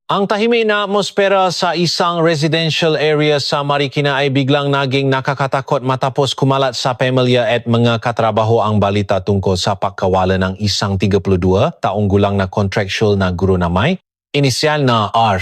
Ang tahimik na atmosfera sa isang residential area sa Marikina ay biglang naging nakakatakot matapos kumalat sa pamilya at mga katrabaho ang balita tungkol sa pagkawalan ng isang 32 taong gulang na contractual na guro na may inisyal na R.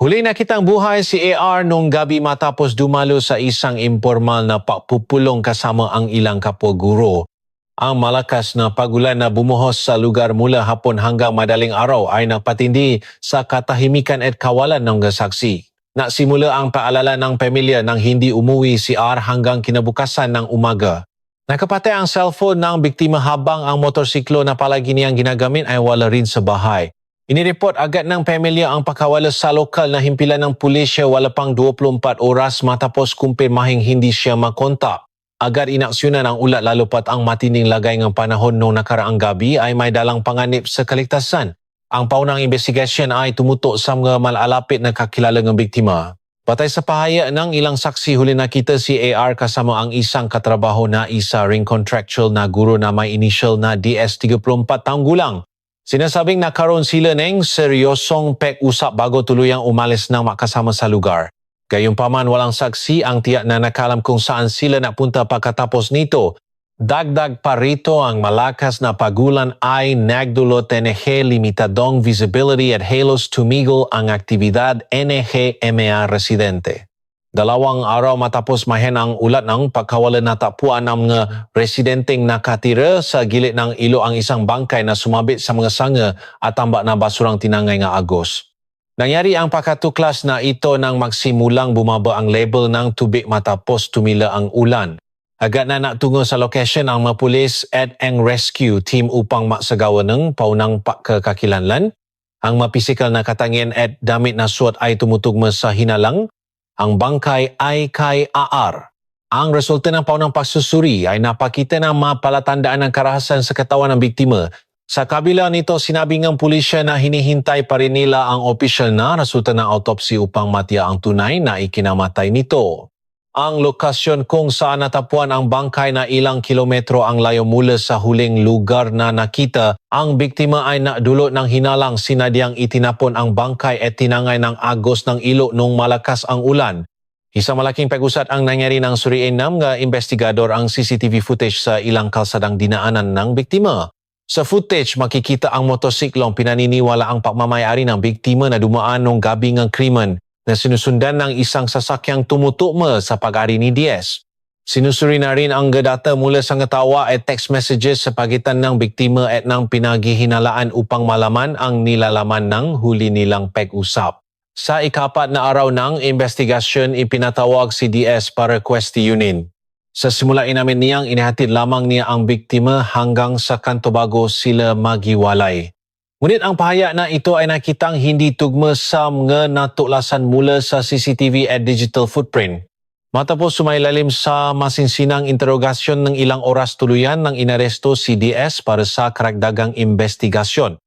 Huli nakitang buhay si AR noong gabi matapos dumalo sa isang informal na pagpupulong kasama ang ilang kapwa guro. Ang malakas na pagulan na bumuhos sa lugar mula hapon hanggang madaling araw ay nagpatindi sa katahimikan at kawalan ng saksi. Nagsimula ang paalala ng pamilya nang hindi umuwi si R hanggang kinabukasan ng umaga. Nakapatay ang cellphone ng biktima habang ang motorsiklo na palagi niyang ginagamit ay wala rin sa bahay. Inireport agad ng pamilya ang pagkawala sa lokal na himpilan ng pulisya wala pang 24 oras matapos kumpirmahing hindi siya makontak. Agad inaksyonan ang ulat lalo pat ang matinding lagay ng panahon noong nakaraang gabi ay may dalang panganib sa kaligtasan. Ang paunang investigasyon ay tumutok sa mga malalapit na kakilala ng biktima. Batay sa pahayag ng ilang saksi, huli nakita si AR kasama ang isang katrabaho na isa ring contractual na guro na may initial na DS 34 taong gulang. Sinasabing nakaroon sila ng seryosong pag-usap bago tuluyang umalis ng makasama sa lugar. Gayunpaman walang saksi ang tiyak na nakalam kung saan sila napunta pagkatapos nito. Dagdag pa rito ang malakas na pagulan ay nagdulot NG limitadong visibility at halos tumigil ang aktibidad NG-MA residente. 2 araw matapos mahen ang ulat ng pagkawalan na tapuan ng mga residenteng nakatira sa gilid ng ilo ang isang bangkay na sumabit sa mga sanga at tambak na basurang tinangay nga agos. Nangyari ang pagkatuklas na ito nang magsimulang bumaba ang level ng tubig matapos tumila ang ulan. Agad na natungo sa location ang mga pulis at ang rescue team upang magsagawa ng paunang pagkakakilanlan. Ang mga pisikal na katangyan at damit na suot ay tumutugma sa hinalang. Ang bangkay ay kay AR. Ang resulta ng paunang pagsusuri ay napakita ng mga palatandaan ng karahasan sa katawan ng biktima. Sa kabila nito, sinabi ng pulisya na hinihintay pa rin nila ang opisyal na resulta ng autopsy upang matiyak ang tunay na ikinamatay nito. Ang lokasyon kung saan natapuan ang bangkay na ilang kilometro ang layo mula sa huling lugar na nakita, ang biktima ay nadulot ng hinalang sinadyang itinapon ang bangkay at tinangay ng agos ng ilo nung malakas ang ulan. Isang malaking pag-usat ang nangyari ng suriin ng investigador ang CCTV footage sa ilang kalsadang dinaanan ng biktima. Sa footage, makikita ang motorsiklong pinaniniwala ang pagmamayari ng biktima na dumaan nung gabi ng krimen na sinusundan ng isang sasakyang tumutugma sa pag-ari ni Diaz. Sinusuri na rin ang data mula sa ngatawa at text messages sa pagitan ng biktima at ng pinaghihinalaan upang malaman ang nilalaman ng huli nilang pag-usap. Sa ika-4 na araw ng investigasyon, ipinatawag si Diaz para kwestiyunin. Sa simula inamin niyang inihatid lamang niya ang biktima hanggang sa kanto bago sila magiwalay. Ngunit ang pahayag na ito ay nakitang hindi tugma sa mga natuklasan mula sa CCTV at digital footprint. Matapos sumailalim sa masinsinang interogasyon ng ilang oras tuluyan ng inaresto si DS para sa karagdagang investigasyon.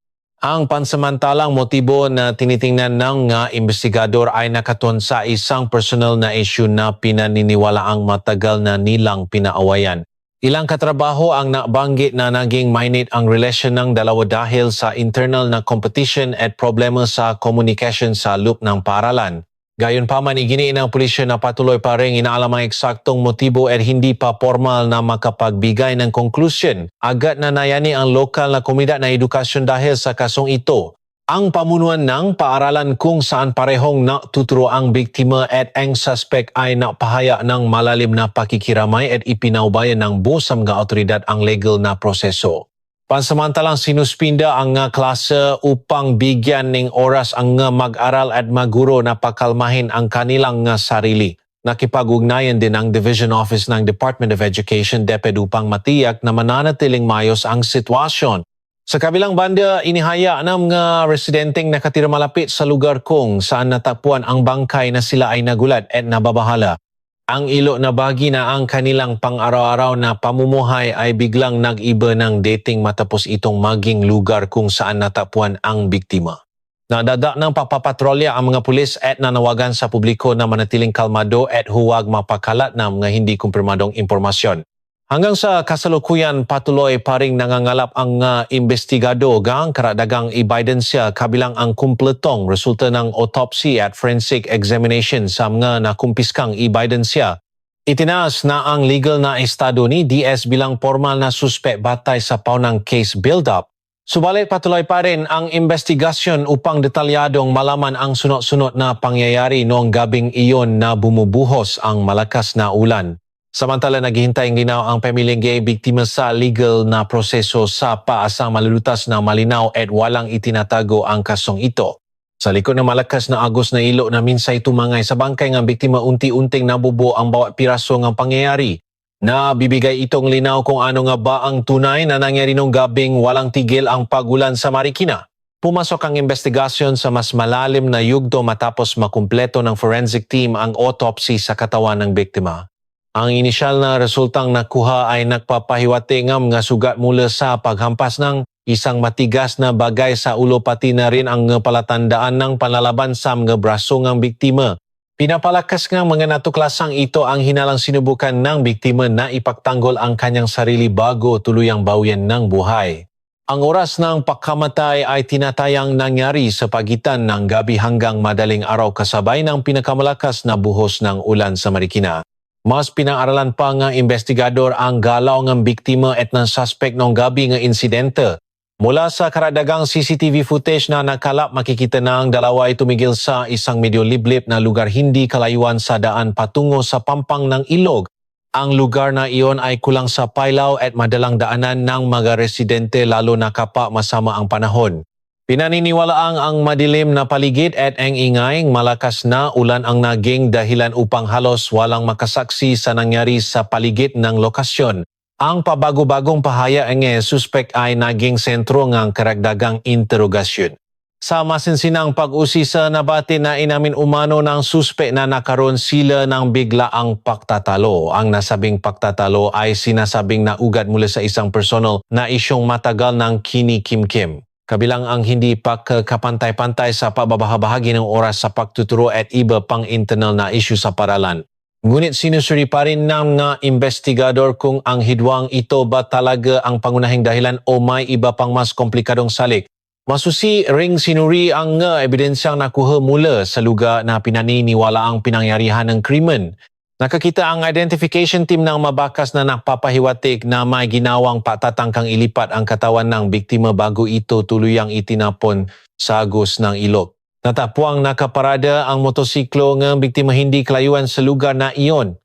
Ang pansamantalang motibo na tinitingnan ng investigador ay nakatuon sa isang personal na issue na pinaniniwalaang matagal na nilang pinaawayan. Ilang katrabaho ang nabanggit na naging mainit ang relasyon ng dalawa dahil sa internal na competition at problema sa communication sa loob ng paaralan. Gayunpaman, iginiin ng pulisya na patuloy pa rin inaalam ang eksaktong motibo at hindi pa formal na makapagbigay ng conclusion. Agad na nayani ang lokal na komunidad na edukasyon dahil sa kasong ito. Ang pamunuan ng paaralan kung saan parehong natuturo ang biktima at ang suspect ay napahaya ng malalim na pakikiramay at ipinaubayan ng buong mga otoridad ang legal na proseso. Pansamantalang sinuspinda ang klase upang bigyan ng oras ang mag-aral at maguro na pakalmahin ang kanilang sarili. Nakipag-ugnayan din ang Division Office ng Department of Education DepEd upang matiyak na mananatiling mayos ang sitwasyon. Sa kabilang banda, inihaya ng mga residenteng nakatira malapit sa lugar kung saan natagpuan ang bangkay na sila ay nagulat at nababahala. Ang ilo na bagi na ang kanilang pang-araw-araw na pamumuhay ay biglang nag-iba ng dating matapos itong maging lugar kung saan natagpuan ang biktima. Nadadak ng papapatrolya ang mga pulis at nanawagan sa publiko na manatiling kalmado at huwag mapakalat ng mga hindi kumpirmadong impormasyon. Hanggang sa kasalukuyan patuloy pa ring nangangalap ang investigado gang karadagang ebidensya kabilang ang kumpletong resulta ng autopsy at forensic examination sa mga nakumpiskang ebidensya. Itinaas na ang legal na estado ni DS bilang formal na suspek batay sa paunang case build-up. Subalit patuloy pa rin ang investigasyon upang detalyadong malaman ang sunod-sunod na pangyayari noong gabing iyon na bumubuhos ang malakas na ulan. Samantala naghihintay ng linaw ang pamilyang gay biktima sa legal na proseso sa paasang malulutas na malinaw at walang itinatago ang kasong ito. Sa likod ng malakas na agos na ilo na minsay tumangay sa bangkay ng biktima unti-unting nabubo ang bawat piraso ng pangyayari. Nabibigay itong linaw kung ano nga ba ang tunay na nangyari nung gabing walang tigil ang pagulan sa Marikina. Pumasok ang investigasyon sa mas malalim na yugto matapos makumpleto ng forensic team ang autopsy sa katawan ng biktima. Ang inisyal na resultang nakuha ay nagpapahiwatig ng mga sugat mula sa paghampas ng isang matigas na bagay sa ulo pati na rin ang palatandaan ng panlalaban sa mga braso ng biktima. Pinapalakas ng mga natuklasang ito ang hinalang sinubukan ng biktima na ipagtanggol ang kanyang sarili bago tuluyang bawian ng buhay. Ang oras ng pagkamatay ay tinatayang nangyari sa pagitan ng gabi hanggang madaling araw kasabay ng pinakamalakas na buhos ng ulan sa Marikina. Mas pinang-aralan pa ng investigador ang galaw ng biktima at ng suspect ng gabi ng insidente. Mula sa karadagang CCTV footage na nakalap, makikita na ang dalawa ay tumigil sa isang medyo liblib na lugar hindi kalayuan sa daan patungo sa pampang ng ilog. Ang lugar na iyon ay kulang sa pailaw at madalang daanan ng mga residente lalo na kapag masama ang panahon. Pinaniniwalaang ang madilim na paligid at ang ingay, malakas na ulan ang naging dahilan upang halos walang makasaksi sa nangyari sa paligid ng lokasyon. Ang pabago-bagong pahaya ng suspek ay naging sentro ng karagdagang interogasyon. Sa masinsinang pag-usi sa nabati na inamin umano ng suspek na nakaroon sila ng biglaang pagtatalo. Ang nasabing pagtatalo ay sinasabing naugat mula sa isang personal na isyong matagal ng kinikimkim. Kabilang ang hindi pagkapantay-pantay sa pagbabahagi ng oras sa pagtuturo at iba pang internal na issue sa paralan. Ngunit sinusuri pa rin ng mga investigador kung ang hidwang ito ba talaga ang pangunahing dahilan o may iba pang mas komplikadong salik. Masusi ring sinuri ang ebidensyang nakuha mula sa lugar na pinaniniwala ang pinangyarihan ng krimen. Nakakita ang identification team ng mabakas na nagpapahiwatig na may ginawang patatangkang ilipat ang katawan ng biktima bago ito tuluyang itinapon sa agos ng ilog. Natapuang nakaparada ang motosiklo ng biktima hindi kalayuan sa lugar na iyon.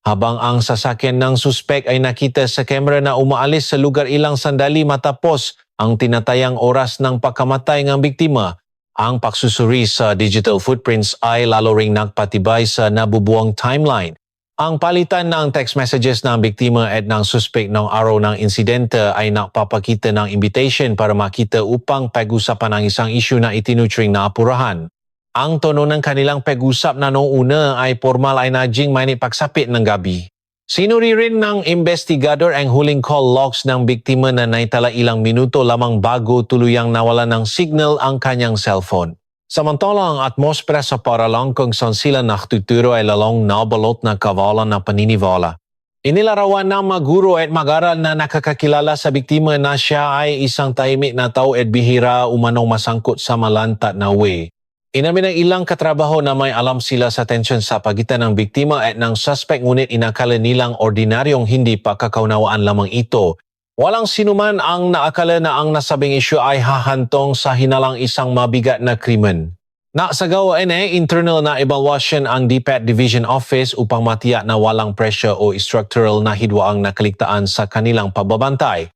Habang ang sasakyan ng suspek ay nakita sa kamera na umaalis sa lugar ilang sandali matapos ang tinatayang oras ng pagkamatay ng biktima. Ang pagsusuri sa digital footprints ay lalo ring nagpatibay sa nabubuang timeline. Ang palitan ng text messages ng biktima at ng suspect ng araw ng insidente ay nagpapakita ng invitation para makita upang pag-usapan ang isang issue na itinutring na apurahan. Ang tono ng kanilang pag-usap na noong una ay formal ay naging may pagsapit ng gabi. Sinuri rin ng investigador ang huling call logs ng biktima na naitala ilang minuto lamang bago tuluyang nawala ng signal ang kanyang cellphone. Samantala ang atmosfera sa paralan kung saan sila nakatuturo ay lalong nabalot na kawalan na paniniwala. Inilarawan ng mga guro at mag-aral na nakakakilala sa biktima na siya ay isang tahimik na tao at bihira umanong masangkot sa malantat na way. Inamin ng ilang katrabaho na may alam sila sa tensyon sa pagitan ng biktima at ng suspect ngunit inakala nilang ordinaryong hindi pa kakaunawaan lamang ito. Walang sinuman ang naakala na ang nasabing issue ay hahantong sa hinalang isang mabigat na krimen. Nagsagawa internal na evaluation ang DPAT Division Office upang matiyak na walang pressure o structural na hidwaang nakaligtaan sa kanilang pagbabantay.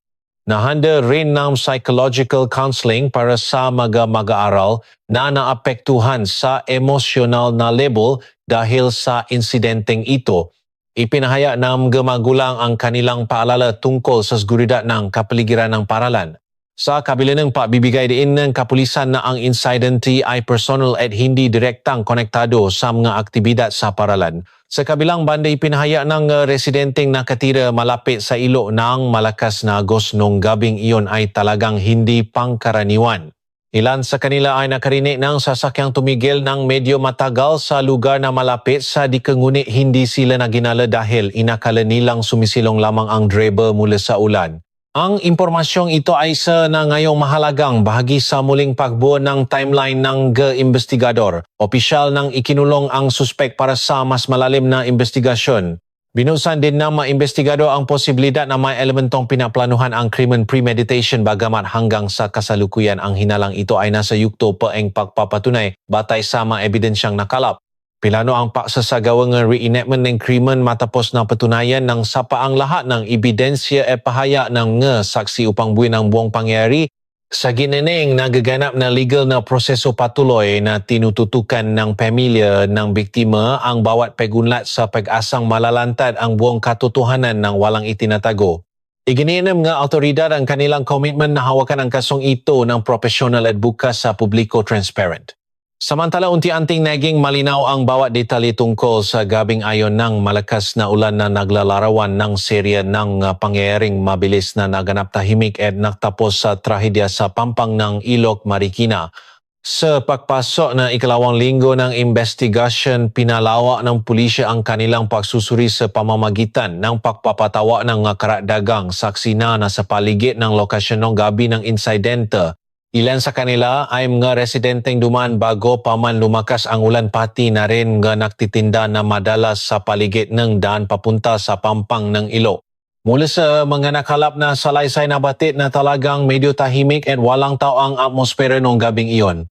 Nahanda rin ng psychological counseling para sa mga mag-aaral na naapektuhan sa emosyonal na level dahil sa insidenteng ito. Ipinahaya ng mga magulang ang kanilang paalala tungkol sa seguridad ng kapaligiran ng paralan. Sa kabila ng pagbibigay din ng kapulisan na ang insidente ay personal at hindi direktang konektado sa mga aktibidad sa paralan. Sa kabilang banda, ipinahaya ng residenteng nakatira malapit sa ilo ng malakas na agos nung gabing iyon ay talagang hindi pangkaraniwan. Ilan sa kanila ay nakarinig ng sasakyang tumigil ng medyo matagal sa lugar na malapit sa dikengunit hindi sila naginala dahil inakala nilang sumisilong lamang ang driver mula sa ulan. Ang impormasyong ito ay isa na ngayong mahalagang bahagi sa muling pagbuo ng timeline ng investigador. Opisyal nang ikinulong ang suspek para sa mas malalim na investigasyon. Binusan din ng mga investigador ang posibilidad na may elementong pinaplanuhan ang krimen premeditation bagamat hanggang sa kasalukuyan ang hinalang ito ay nasa yugto paeng pagpapatunay batay sa mga ebidensyang nakalap. Pilano ang pagsasagawa ng reenactment ng krimen matapos na patunayan ng sapa ang lahat ng ebidensya at pahaya ng saksi upang buuin ang buong pangyayari. Sa gineneng nagaganap na legal na proseso patuloy na tinututukan ng pamilya ng biktima ang bawat pagunlat sa pag-asang malalantad ang buong katotohanan ng walang itinatago. Igininom nga autoridad ang kanilang komitmen na hawakan ang kasong ito ng profesional at bukas sa publiko transparent. Samantala, unti-anting naging malinaw ang bawat detalye tungkol sa gabing ayon ng malakas na ulan na naglalarawan ng serya ng pangyayaring mabilis na naganap tahimik at nagtapos sa trahedya sa pampang ng Ilok, Marikina. Sa pagpasok na ikalawang linggo ng investigasyon, pinalawak ng pulisya ang kanilang pagsusuri sa pamamagitan ng pagpapatawa ng karagdagang saksi na nasa paligid ng lokasyon ng gabi ng insidente. Ilan sa kanila ay mga residenteng dumaan bago pa man lumakas ang ulan pati na rin nga nagtitinda na madalas sa paligid ng daan papunta sa pampang ng Ilo. Mula sa mga nakalap na salaysay na batit na talagang medyo tahimik at walang tao ang atmosfera noong gabing iyon.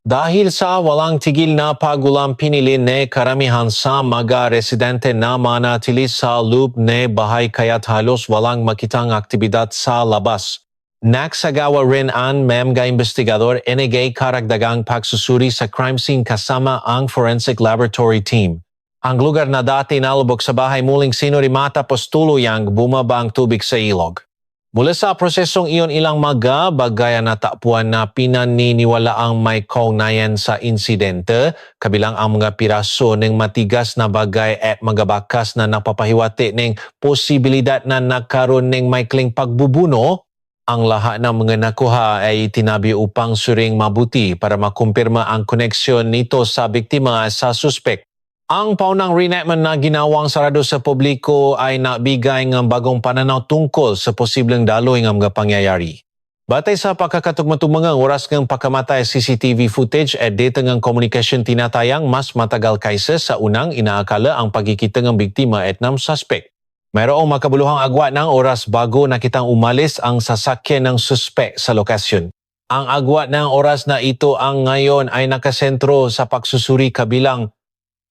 Dahil sa walang tigil na pagulang pinili ni karamihan sa mga residente na manatili sa loob ni bahay kaya't halos walang makitang aktibidad sa labas. Nagsagawa rin ang mga investigador inigay karagdagang pagsusuri sa crime scene kasama ang forensic laboratory team. Ang lugar na dati nalubog sa bahay muling sinorimata tapos tuluyang bumaba ang tubig sa ilog. Mula sa prosesong iyon ilang mga bagay na takpuan na pinaniniwala ang may kaugnayan sa insidente, kabilang ang mga piraso ng matigas na bagay at mga bakas na napapahiwati ng posibilidad na nagkaroon ng maikling pagbubuno. Ang lahat ng mga nakuha ay tinabi upang suring mabuti para makumpirma ang koneksyon nito sa biktima sa suspek. Ang paunang reenactment na ginawang sarado sa publiko ay nabigay ng bagong pananaw tungkol sa posibleng daloy ng mga pangyayari. Batay sa pagkakatugma-tumangang oras ng pagkamatay CCTV footage at data ng komunikasyon tinatayang mas matagal kaysa sa unang inaakala ang pagkikita ng biktima at ng suspek. Mayroong makabuluhang agwat ng oras bago nakitang umalis ang sasakyan ng suspek sa lokasyon. Ang agwat ng oras na ito ang ngayon ay nakasentro sa pagsusuri kabilang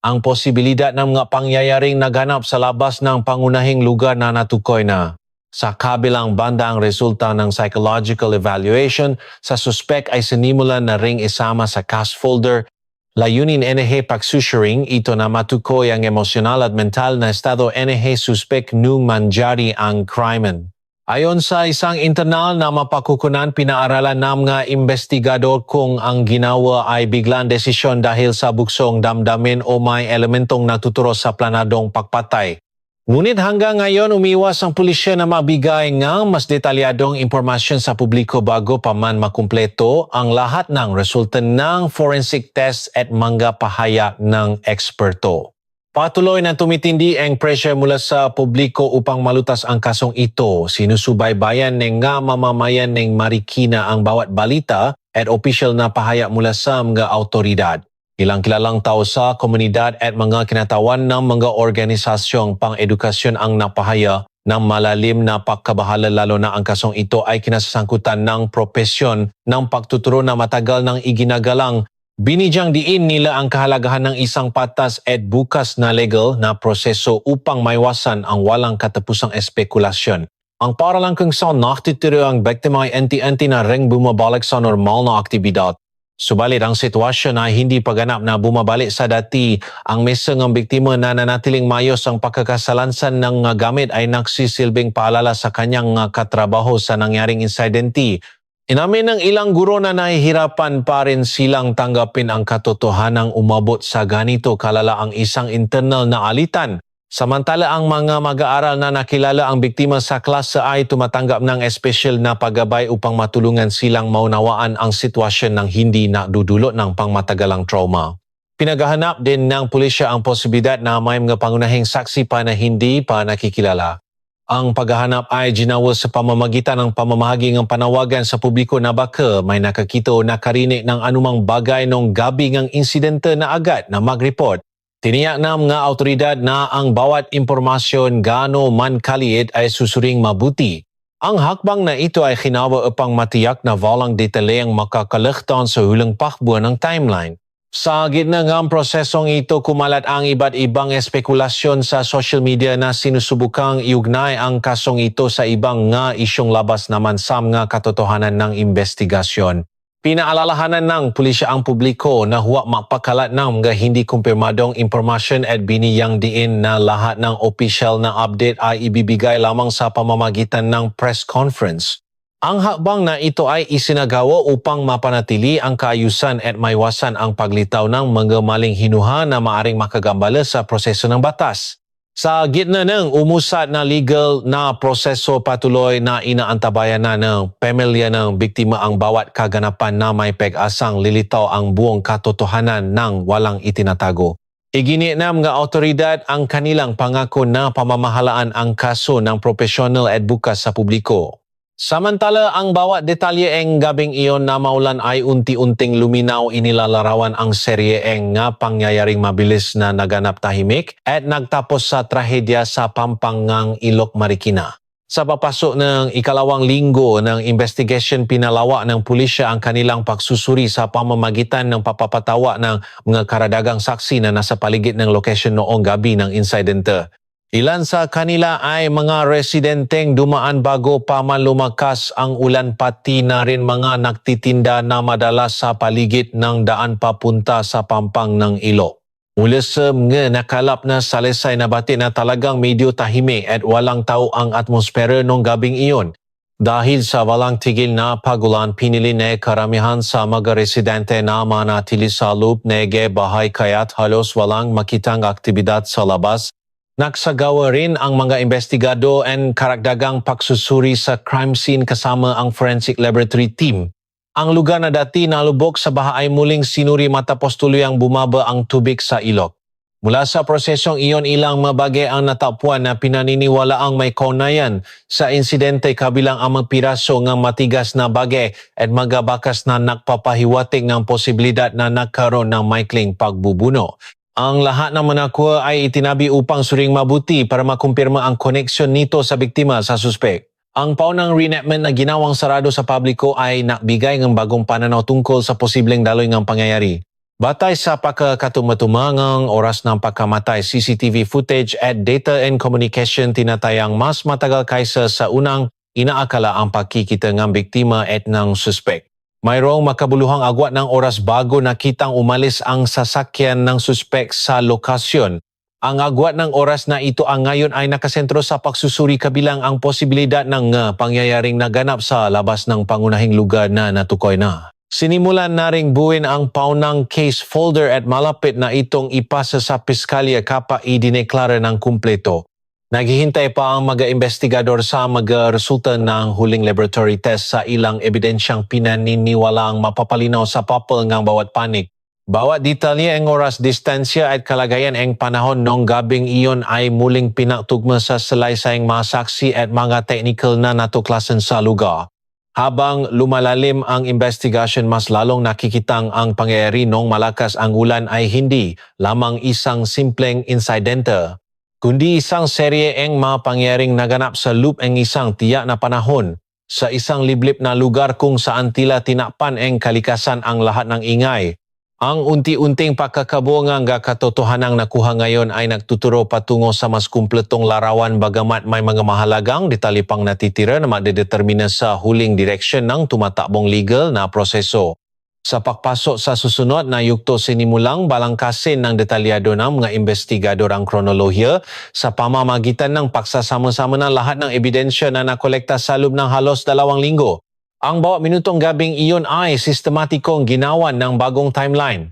ang posibilidad ng mga pangyayaring naganap sa labas ng pangunahing lugar na natukoy na. Sa kabilang banda ang resulta ng psychological evaluation sa suspek ay sinimulan na ring isama sa cast folder. Layunin NH pagsusuring ito na matukoy ang emosyonal at mental na estado NH suspek nung manjari ang krimen. Ayon sa isang internal na mapakukunan, pinaaralan ng mga investigador kung ang ginawa ay biglang desisyon dahil sa buksong damdamin o may elementong natuturo sa planadong pagpatay. Ngunit hanggang ngayon umiwas ang pulisya na mabigay ng mas detalyadong impormasyon sa publiko bago pa man makumpleto ang lahat ng resulta ng forensic test at mga pahayag ng eksperto. Patuloy na tumitindi ang pressure mula sa publiko upang malutas ang kasong ito. Sinusubaybayan ng nga mamamayan ng Marikina ang bawat balita at opisyal na pahayag mula sa mga autoridad. Ilang kilalang tao sa komunidad at mga kinatawan ng mga organisasyong pang-edukasyon ang napahaya ng malalim na pagkabahala lalo na ang kasong ito ay kinasasangkutan ng propesyon ng pagtuturo na matagal ng iginagalang. Binidyang diin nila ang kahalagahan ng isang patas at bukas na legal na proseso upang maiwasan ang walang katapusang espekulasyon. Ang para lang kung saan nakitiro ang biktima ay enti-enti na ring bumabalik sa normal na aktibidad. Subalit ang sitwasyon ay hindi paganap na bumabalik sa dati. Ang mesa ng biktima na nanatiling mayos ang pagkakasalansan ng gamit ay nagsisilbing paalala sa kanyang katrabaho sa nangyaring insidente. Inamin ng ilang guro na nahihirapan pa rin silang tanggapin ang katotohanang umabot sa ganito kalala ang isang internal na alitan Samantala ang mga mag-aaral na nakilala ang biktima sa klase ay tumatanggap ng espesyal na paggabay upang matulungan silang maunawaan ang sitwasyon ng hindi nadudulot ng pangmatagalang trauma. Pinaghahanap din ng pulisya ang posibilidad na may mga pangunahing saksi pa na hindi pa nakikilala. Ang paghahanap ay ginawa sa pamamagitan ng pamamahagi ng panawagan sa publiko na baka may nakakita o nakarinig ng anumang bagay nung gabi ng insidente na agad na mag-report. Tiniyak na mga autoridad na ang bawat impormasyon gaano man kaliit ay susuring mabuti. Ang hakbang na ito ay hinawa upang matiyak na walang detalyeng makakalahtan sa hulang pakbuhan ng timeline. Sa gitna ng prosesong ito, kumalat ang iba't ibang espekulasyon sa social media na sinusubukang iugnay ang kasong ito sa ibang nga isyong labas naman sa mga katotohanan ng investigasyon. Pinaalalahanan ng pulisya ang publiko na huwag magpakalat ng mga hindi kumpirmadong impormasyon at biniyang diin na lahat ng opisyal na update ay ibibigay lamang sa pamamagitan ng press conference. Ang hakbang na ito ay isinagawa upang mapanatili ang kaayusan at maiwasan ang paglitaw ng mga maling hinuha na maaring makagambala sa proseso ng batas. Sa gitna ng umusad na legal na proseso, patuloy na inaantabayan na ng pamilya ng biktima ang bawat kaganapan na may pag-asang lilitaw ang buong katotohanan ng walang itinatago. Iginiit na mga otoridad ang kanilang pangako na pamamahalaan ang kaso ng professional at bukas sa publiko. Samantala, ang bawat detalye ang gabing iyon na maulan ay unti-unting luminaw, inilalarawan ang serye ang nga pangyayaring mabilis na naganap tahimik at nagtapos sa trahedya sa Pampangang, Ilok, Marikina. Sa papasok ng ikalawang linggo ng investigation, pinalawa ng pulisya ang kanilang pagsusuri sa pamamagitan ng papapatawa ng mga karadagang saksi na nasa paligid ng lokasyon noong gabi ng insidente. Ilan sa kanila ay mga residenteng dumaan bago pa man lumakas ang ulan, pati na rin mga nagtitinda na madalas sa paligid ng daan papunta sa Pampang ng Ilok. Mula sa mga nakalap na salisay na bati na talagang medyo tahimik at walang tao ang atmosfera nung gabing iyon. Dahil sa walang tigil na pagulan, pinili na karamihan sa mga residente na manatili sa loob ng bahay kaya't halos walang makitang aktibidad sa labas. Nagsagawa rin ang mga investigado and karagdagang pagsusuri sa crime scene kasama ang forensic laboratory team. Ang lugar na dati nalubog sa baha ay muling sinuri matapos tuluyang bumaba ang tubig sa ilog. Mula sa prosesong iyon, ilang mabagay ang natapuan na pinaniniwala ang may kaunayan sa insidente, kabilang ang mga piraso ng matigas na bagay at mga bakas na nagpapahiwatig ng posibilidad na nagkaroon ng maikling pagbubuno. Ang lahat ng manakuha ay itinabi upang suring mabuti para makumpirma ang koneksyon nito sa biktima sa suspek. Ang paunang reenactment na ginawang sarado sa publiko ay nakbigay ng bagong pananaw tungkol sa posibleng daloy ng pangyayari. Batay sa pagkakatumatumang oras ng pagkamatay, CCTV footage at data and communication tinatayang mas matagal kaysa sa unang inaakala ang pagkikita ng biktima at ng suspek. Mayroong makabuluhang agwat ng oras bago nakitang umalis ang sasakyan ng suspek sa lokasyon. Ang agwat ng oras na ito ang ngayon ay nakasentro sa pagsusuri kabilang ang posibilidad ng pangyayaring naganap sa labas ng pangunahing lugar na natukoy na. Sinimulan na ring buuin ang paunang case folder at malapit na itong ipasa sa piskalya kapag idineklara ng kumpleto. Naghihintay pa ang mga investigador sa mga resulta ng huling laboratory test sa ilang ebidensyang pinaniniwalaang mapapalinaw sa papel ng bawat panig. Bawat detalye ang oras, distansya at kalagayan ang panahon noong gabing iyon ay muling pinatugma sa salaysayang mga saksi at mga technical na natuklasan sa lugar. Habang lumalalim ang investigasyon, mas lalong nakikitang ang pangyayari noong malakas ang ulan ay hindi lamang isang simpleng insidente, kundi isang serye ang mga pangyayaring naganap sa loob ng isang tiyak na panahon sa isang liblib na lugar kung saan tila tinakpan ang kalikasan ang lahat ng ingay. Ang unti-unting pagkakabuo ng katotohanang nakuha ngayon ay nagtuturo patungo sa mas kumpletong larawan, bagamat may mga mahalagang detalye pang natitira na madedetermina sa huling direksyon ng tumatakbong legal na proseso. Sa pagpasok sa susunod na yugto, sinimulang balangkasin ng detalyado ng mga investigador ang kronolohiya sa pamamagitan ng pagsasama-sama ng lahat ng ebidensya na nakolekta sa loob ng halos 2 linggo. Ang bawat minutong gabing iyon ay sistematikong ginawan ng bagong timeline.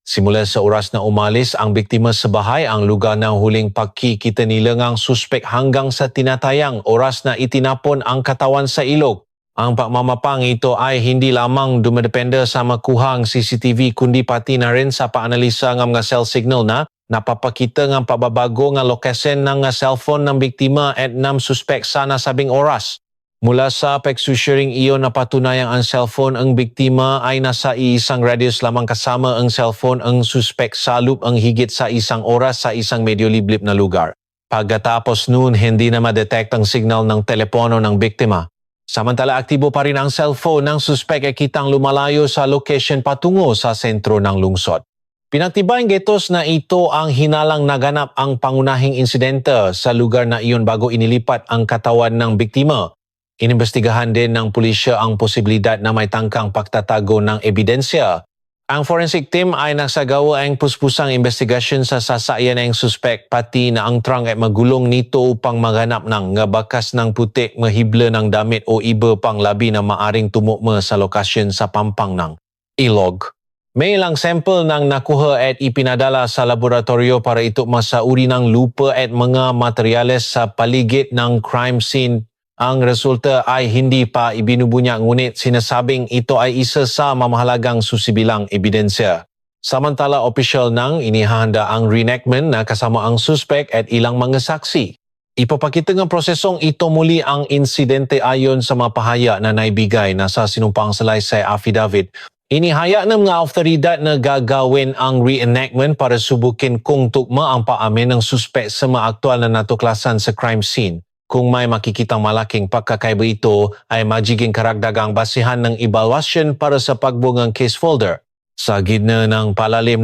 Simula sa oras na umalis ang biktima sa bahay, ang lugar ng huling pagkikita nila ng suspek hanggang sa tinatayang oras na itinapon ang katawan sa ilog. Ang pagmamapang ito ay hindi lamang dumedepende sa makuhang CCTV kundi pati na rin sa paanalisa ng mga cell signal na napapakita ng pababago ng lokasyon ng cellphone ng biktima at ng suspek sa nasabing oras. Mula sa pagsusharing iyon na patunayang ang cellphone ang biktima ay nasa isang radius lamang kasama ang cellphone ang suspek sa loob ang higit sa isang oras sa isang medyo liblib na lugar. Pagkatapos noon, hindi na ma-detect ang signal ng telepono ng biktima. Samantala, aktibo pa rin ang cellphone ng suspek ay kitang lumalayo sa location patungo sa sentro ng lungsod. Pinagtibayan getos na ito ang hinalang naganap ang pangunahing insidente sa lugar na iyon bago inilipat ang katawan ng biktima. Inimbestigahan din ng pulisya ang posibilidad na may tangkang pagtatago ng ebidensya. Ang forensic team ay nagsagawa ang puspusang investigasyon sa sasakyan ng suspek pati na ang trunk ay magulong nito upang maganap ng bakas ng putik, mahibla ng damit o iba pang labi na maaring tumukma sa lokasyon sa pampang ng ilog. May ilang sample ng nakuha at ipinadala sa laboratorio para ito masauri ng lupa at mga materyales sa paligid ng crime scene. Ang resulta ay hindi pa ibinubunya ngunit sinasabing ito ay isa sa mamahalagang susibilang ebidensya. Samantala, opisyal nang inihahanda ang reenactment na kasama ang suspek at ilang mga saksi. Ipapakita ng prosesong ito muli ang insidente ayon sa mapahaya na naibigay na sa sinumpang salaysay affidavit. Inihaya ng mga awtoridad na gagawin ang reenactment para subukin kung tugma ang paamin ng suspek sa mga aktual na natuklasan sa crime scene. Kung may makikitang malaking pagkakaiba ito ay magiging karagdagang basihan ng evaluation para sa pagbungang case folder. Sa gitna ng palalim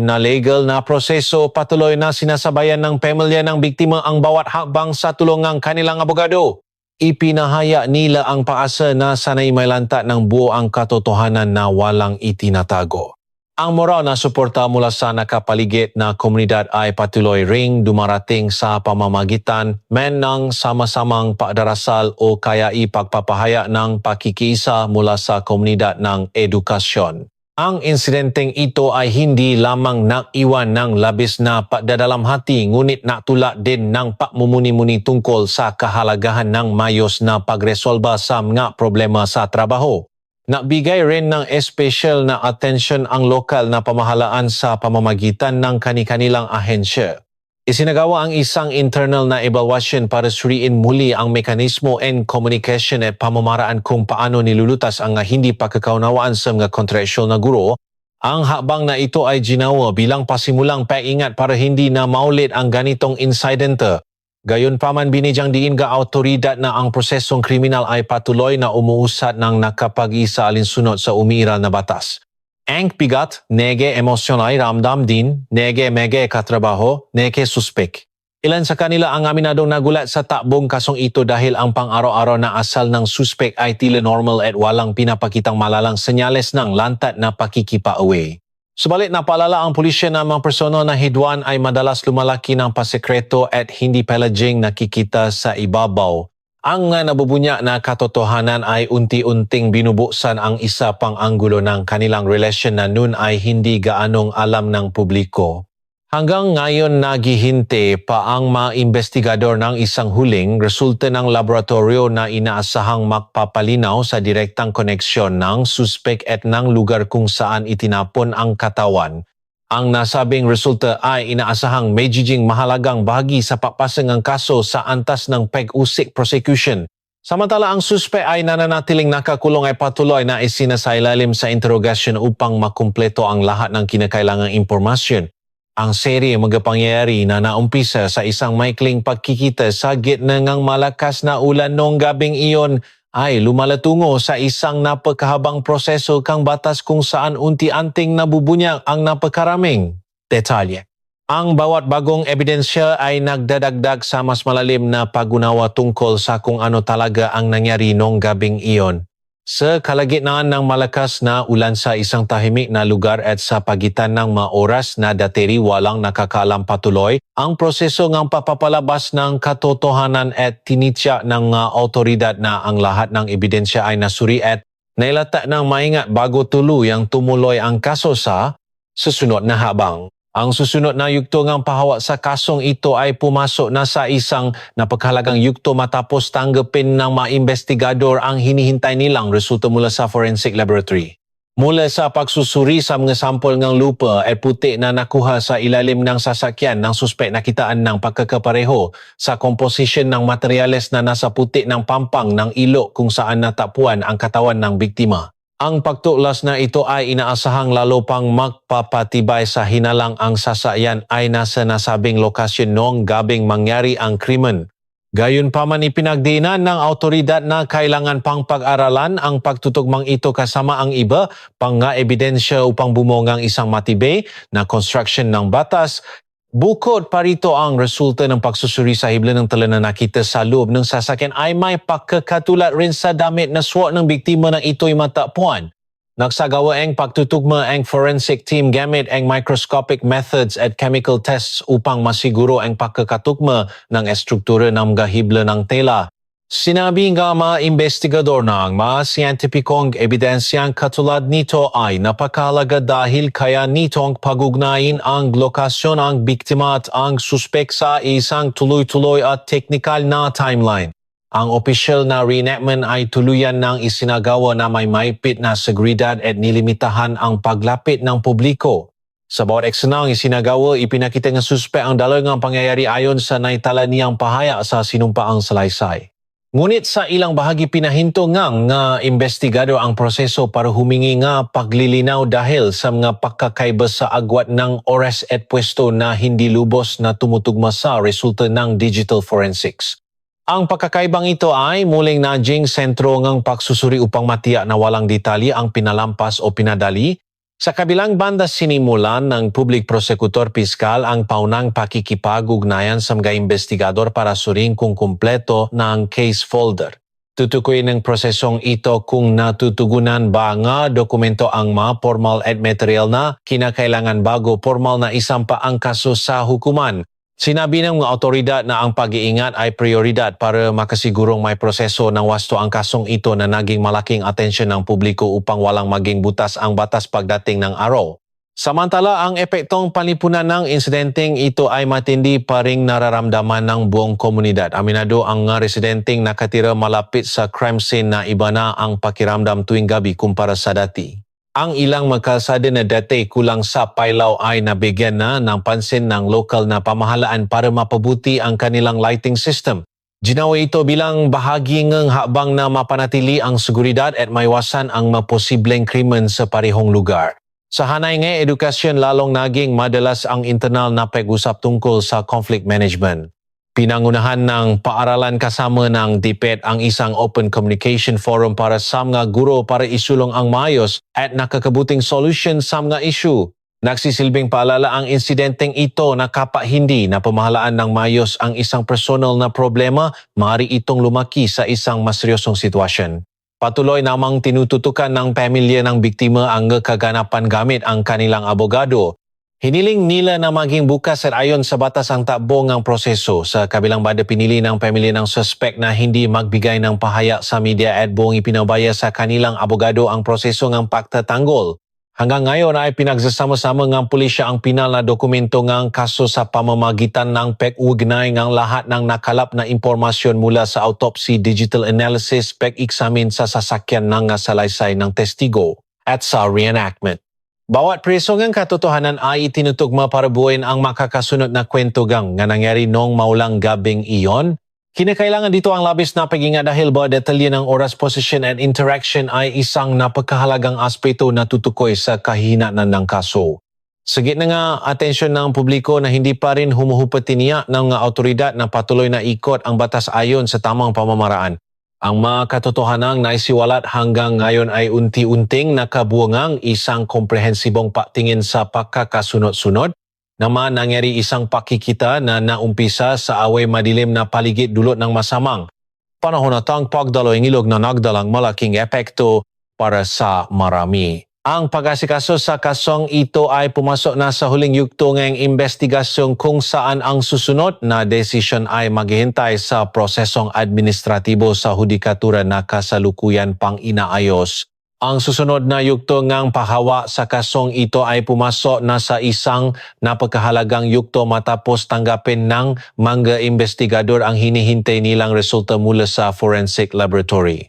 na legal na proseso, patuloy na sinasabayan ng pamilya ng biktima ang bawat hakbang sa tulong ng kanilang abogado. Ipinahaya nila ang paasa na sanay may lanta ng buo ang katotohanan na walang itinatago. Ang moral na suporta mula sa nakapaligid na komunidad ay patuloy ring dumarating sa pamamagitan ng sama-samang pagdarasal o kaya ipagpapahaya ng pakikiisa mula sa komunidad ng edukasyon. Ang insidenteng ito ay hindi lamang nakiwan ng labis na pagdadalamhati ngunit natulak din ng pagmumuni-muni tungkol sa kahalagahan ng mayos na pagresolba sa mga problema sa trabaho. Nagbigay rin ng espesyal na atensyon ang lokal na pamahalaan sa pamamagitan ng kani-kanilang ahensya. Isinagawa ang isang internal na evaluation para suriin muli ang mekanismo and communication at pamamaraan kung paano nilulutas ang hindi pagkakaunawaan sa mga kontraksyon na guro. Ang hakbang na ito ay ginawa bilang pasimulang paingat para hindi na maulit ang ganitong insidente. Gayunpaman binigyang diin ga awtoridad na ang prosesong kriminal ay patuloy na umuusad ng nakapag-isa alinsunod sa umiiral na batas. Ang bigat, nege emosyon ay ramdam din, nege mege katrabaho, nege suspek. Ilan sa kanila ang aminadong nagulat sa takbong kasong ito dahil ang pang-araw-araw na asal ng suspek ay tila normal at walang pinapakitang malalang senyales ng lantat na pakikipa-away. Subalit napaalala ang pulisya na mga personal na hidwan ay madalas lumalaki ng pasekreto at hindi palaging nakikita sa ibabaw. Ang nabubunya na katotohanan ay unti-unting binubuksan ang isa pang anggulo ng kanilang relasyon na noon ay hindi gaanong alam ng publiko. Hanggang ngayon naghihinte pa ang mga investigador ng isang huling resulta ng laboratorio na inaasahang magpapalinaw sa direktang koneksyon ng suspek at ng lugar kung saan itinapon ang katawan. Ang nasabing resulta ay inaasahang magiging mahalagang bahagi sa papasang ng kaso sa antas ng pag-usik prosecution. Samantala ang suspek ay nananatiling nakakulong ay patuloy na isinasailalim sa interogasyon upang makumpleto ang lahat ng kinakailangang impormasyon. Ang serye mga pangyayari na naumpisa sa isang maikling pagkikita sa gitna ng malakas na ulan noong gabing iyon ay lumalatungo sa isang napakahabang proseso kang batas kung saan unti-anting nabubunyag ang napakaraming detalye. Ang bawat bagong ebidensya ay nagdadagdag sa mas malalim na pag-unawa tungkol sa kung ano talaga ang nangyari noong gabing iyon. Sa kalagitnaan ng malakas na ulan sa isang tahimik na lugar at sa pagitan ng mga oras na dateri walang nakakaalam patuloy, ang proseso ng papapalabas ng katotohanan at tinitya ng autoridad na ang lahat ng ebidensya ay nasuri at nailata ng maingat bago tuluyang tumuloy ang kaso sa susunod na habang. Ang susunod na yugto ng pahawa sa kasong ito ay pumasok na sa isang napakahalagang yugto matapos tanggapin ng mga investigador ang hinihintay nilang resulta mula sa forensic laboratory. Mula sa pagsusuri sa mga sampol ng lupa at putik na nakuha sa ilalim ng sasakyan ng suspek, nakitaan ng pagkakapareho sa komposisyon ng materyales na nasa putik ng pampang ng ilok kung saan natapuan ang katawan ng biktima. Ang pagtuklas na ito ay inaasahang lalo pang magpapatibay sa hinalang ang sasakyan ay nasa nasabing lokasyon noong gabing mangyari ang krimen. Gayunpaman ipinagdiinan ng awtoridad na kailangan pang pag-aralan ang pagtutugmang ito kasama ang iba pang nga ebidensya upang bumungang isang matibay na construction ng batas. Bukod pa rito, ang resulta ng pagsusuri sa hibla ng tala na nakita sa loob ng sasakyan ay may pagkakatulad rin sa damit na suot ng biktima ng ito'y matapuan. Nagsagawa ang pagtutugma ang forensic team gamit ang microscopic methods at chemical tests upang masiguro ang pagkakatugma ng estruktura ng gahibla ng tela. Sinabi nga mga investigador na ang mga siyentipikong ebidensyang katulad nito ay napakahalaga dahil kaya nitong pag-ugnayin ang lokasyon ng biktima at ang suspek sa isang tuloy-tuloy at teknikal na timeline. Ang opisyal na reenactment ay tuluyan ng isinagawa na may maipit na seguridad at nilimitahan ang paglapit ng publiko. Sa bawat eksenang isinagawa, ipinakita ng suspek ang dalagang pangyayari ayon sa naitala niyang pahaya sa sinumpaang salaysay. Ngunit sa ilang bahagi pinahinto nga investigador ang proseso para humingi nga paglilinaw dahil sa mga pagkakaiba sa agwat ng oras at pwesto na hindi lubos na tumutugma sa resulta ng digital forensics. Ang pagkakaibang ito ay muling naging sentro ng pagsusuri upang matiyak na walang detalye ang pinalampas o pinadali. Sa kabilang banda, sinimulan ng Public Prosecutor Piskal ang paunang pakikipag-ugnayan sa mga investigador para suring kung kumpleto ng case folder. Tutukoy ng prosesong ito kung natutugunan ba nga dokumento ang mga formal at material na kinakailangan bago formal na isampa ang kaso sa hukuman. Sinabi ng mga otoridad na ang pag-iingat ay prioridad para makasigurong may proseso ng wasto ang kasong ito na naging malaking atensyon ng publiko upang walang maging butas ang batas pagdating ng araw. Samantala, ang epektong palipunan ng insidenteng ito ay matindi pa ring nararamdaman ng buong komunidad. Aminado ang mga residenteng nakatira malapit sa crime scene na iba na ang pakiramdam tuwing gabi kumpara sa dati. Ang ilang magkalsada na dati kulang sa pailaw ay nabigyan na ng pansin ng lokal na pamahalaan para mapabuti ang kanilang lighting system. Ginawa ito bilang bahagi ng habang na mapanatili ang seguridad at maiwasan ang maposibleng krimen sa parehong lugar. Sa hanay ng edukasyon, lalong naging madalas ang internal na pag-usap tungkol sa conflict management. Pinangunahan ng paaralan kasama ng DepEd ang isang open communication forum para sa mga guro para isulong ang maayos at nakakabuting solution sa mga issue. Nagsisilbing paalala ang insidenteng ito na kapag hindi na pamahalaan ng maayos ang isang personal na problema, maaari itong lumaki sa isang mas seryosong sitwasyon. Patuloy namang tinututukan ng pamilya ng biktima ang kaganapan gamit ang kanilang abogado. Hiniling nila na maging bukas at ayon sa batas ang takbo ng proseso. Sa kabilang banda, pinili ng pamilya ng suspect na hindi magbigay ng pahayag sa media at buong ipinabaya sa kanilang abogado ang proseso ng pagtatanggol. Hanggang ngayon ay pinagsasama-sama ng pulisya ang pinal na dokumento ng kaso sa pamamagitan ng pag-ugnay ng lahat ng nakalap na impormasyon mula sa autopsy, digital analysis, pag-examine sa sasakyan ng salaysay ng testigo at sa reenactment. Bawat preso ng katotohanan ay itinutugma para buuin ang makakasunod na kwento nga nangyari noong maulang gabing iyon. Kinakailangan dito ang labis na pag-ingat dahil ba detalye ng oras, position at interaction ay isang napakahalagang aspeto na tutukoy sa kahinaan ng kaso. Sa gitna nga atensyon ng publiko na hindi pa rin humuhupat tiniyak ng mga otoridad na patuloy na ikot ang batas ayon sa tamang pamamaraan. Ang mga katotohanang naisiwalat hanggang ngayon ay unti-unting nakabuangang isang komprehensibong patingin sa pagkakasunod-sunod naman nangyari isang pakikita na naumpisa sa away madilim na paligid dulot ng masamang. Panahon na tang pagdaloy ng ilog na nagdalang malaking epekto para sa marami. Ang pag-asikaso sa kasong ito ay pumasok na sa huling yugto ng investigasyon kung saan ang susunod na desisyon ay maghihintay sa prosesong administratibo sa hudikatura na kasalukuyan pang inaayos. Ang susunod na yugto ngang pahawa sa kasong ito ay pumasok na sa isang napakahalagang yugto matapos tanggapin ng mga investigador ang hinihintay nilang resulta mula sa forensic laboratory.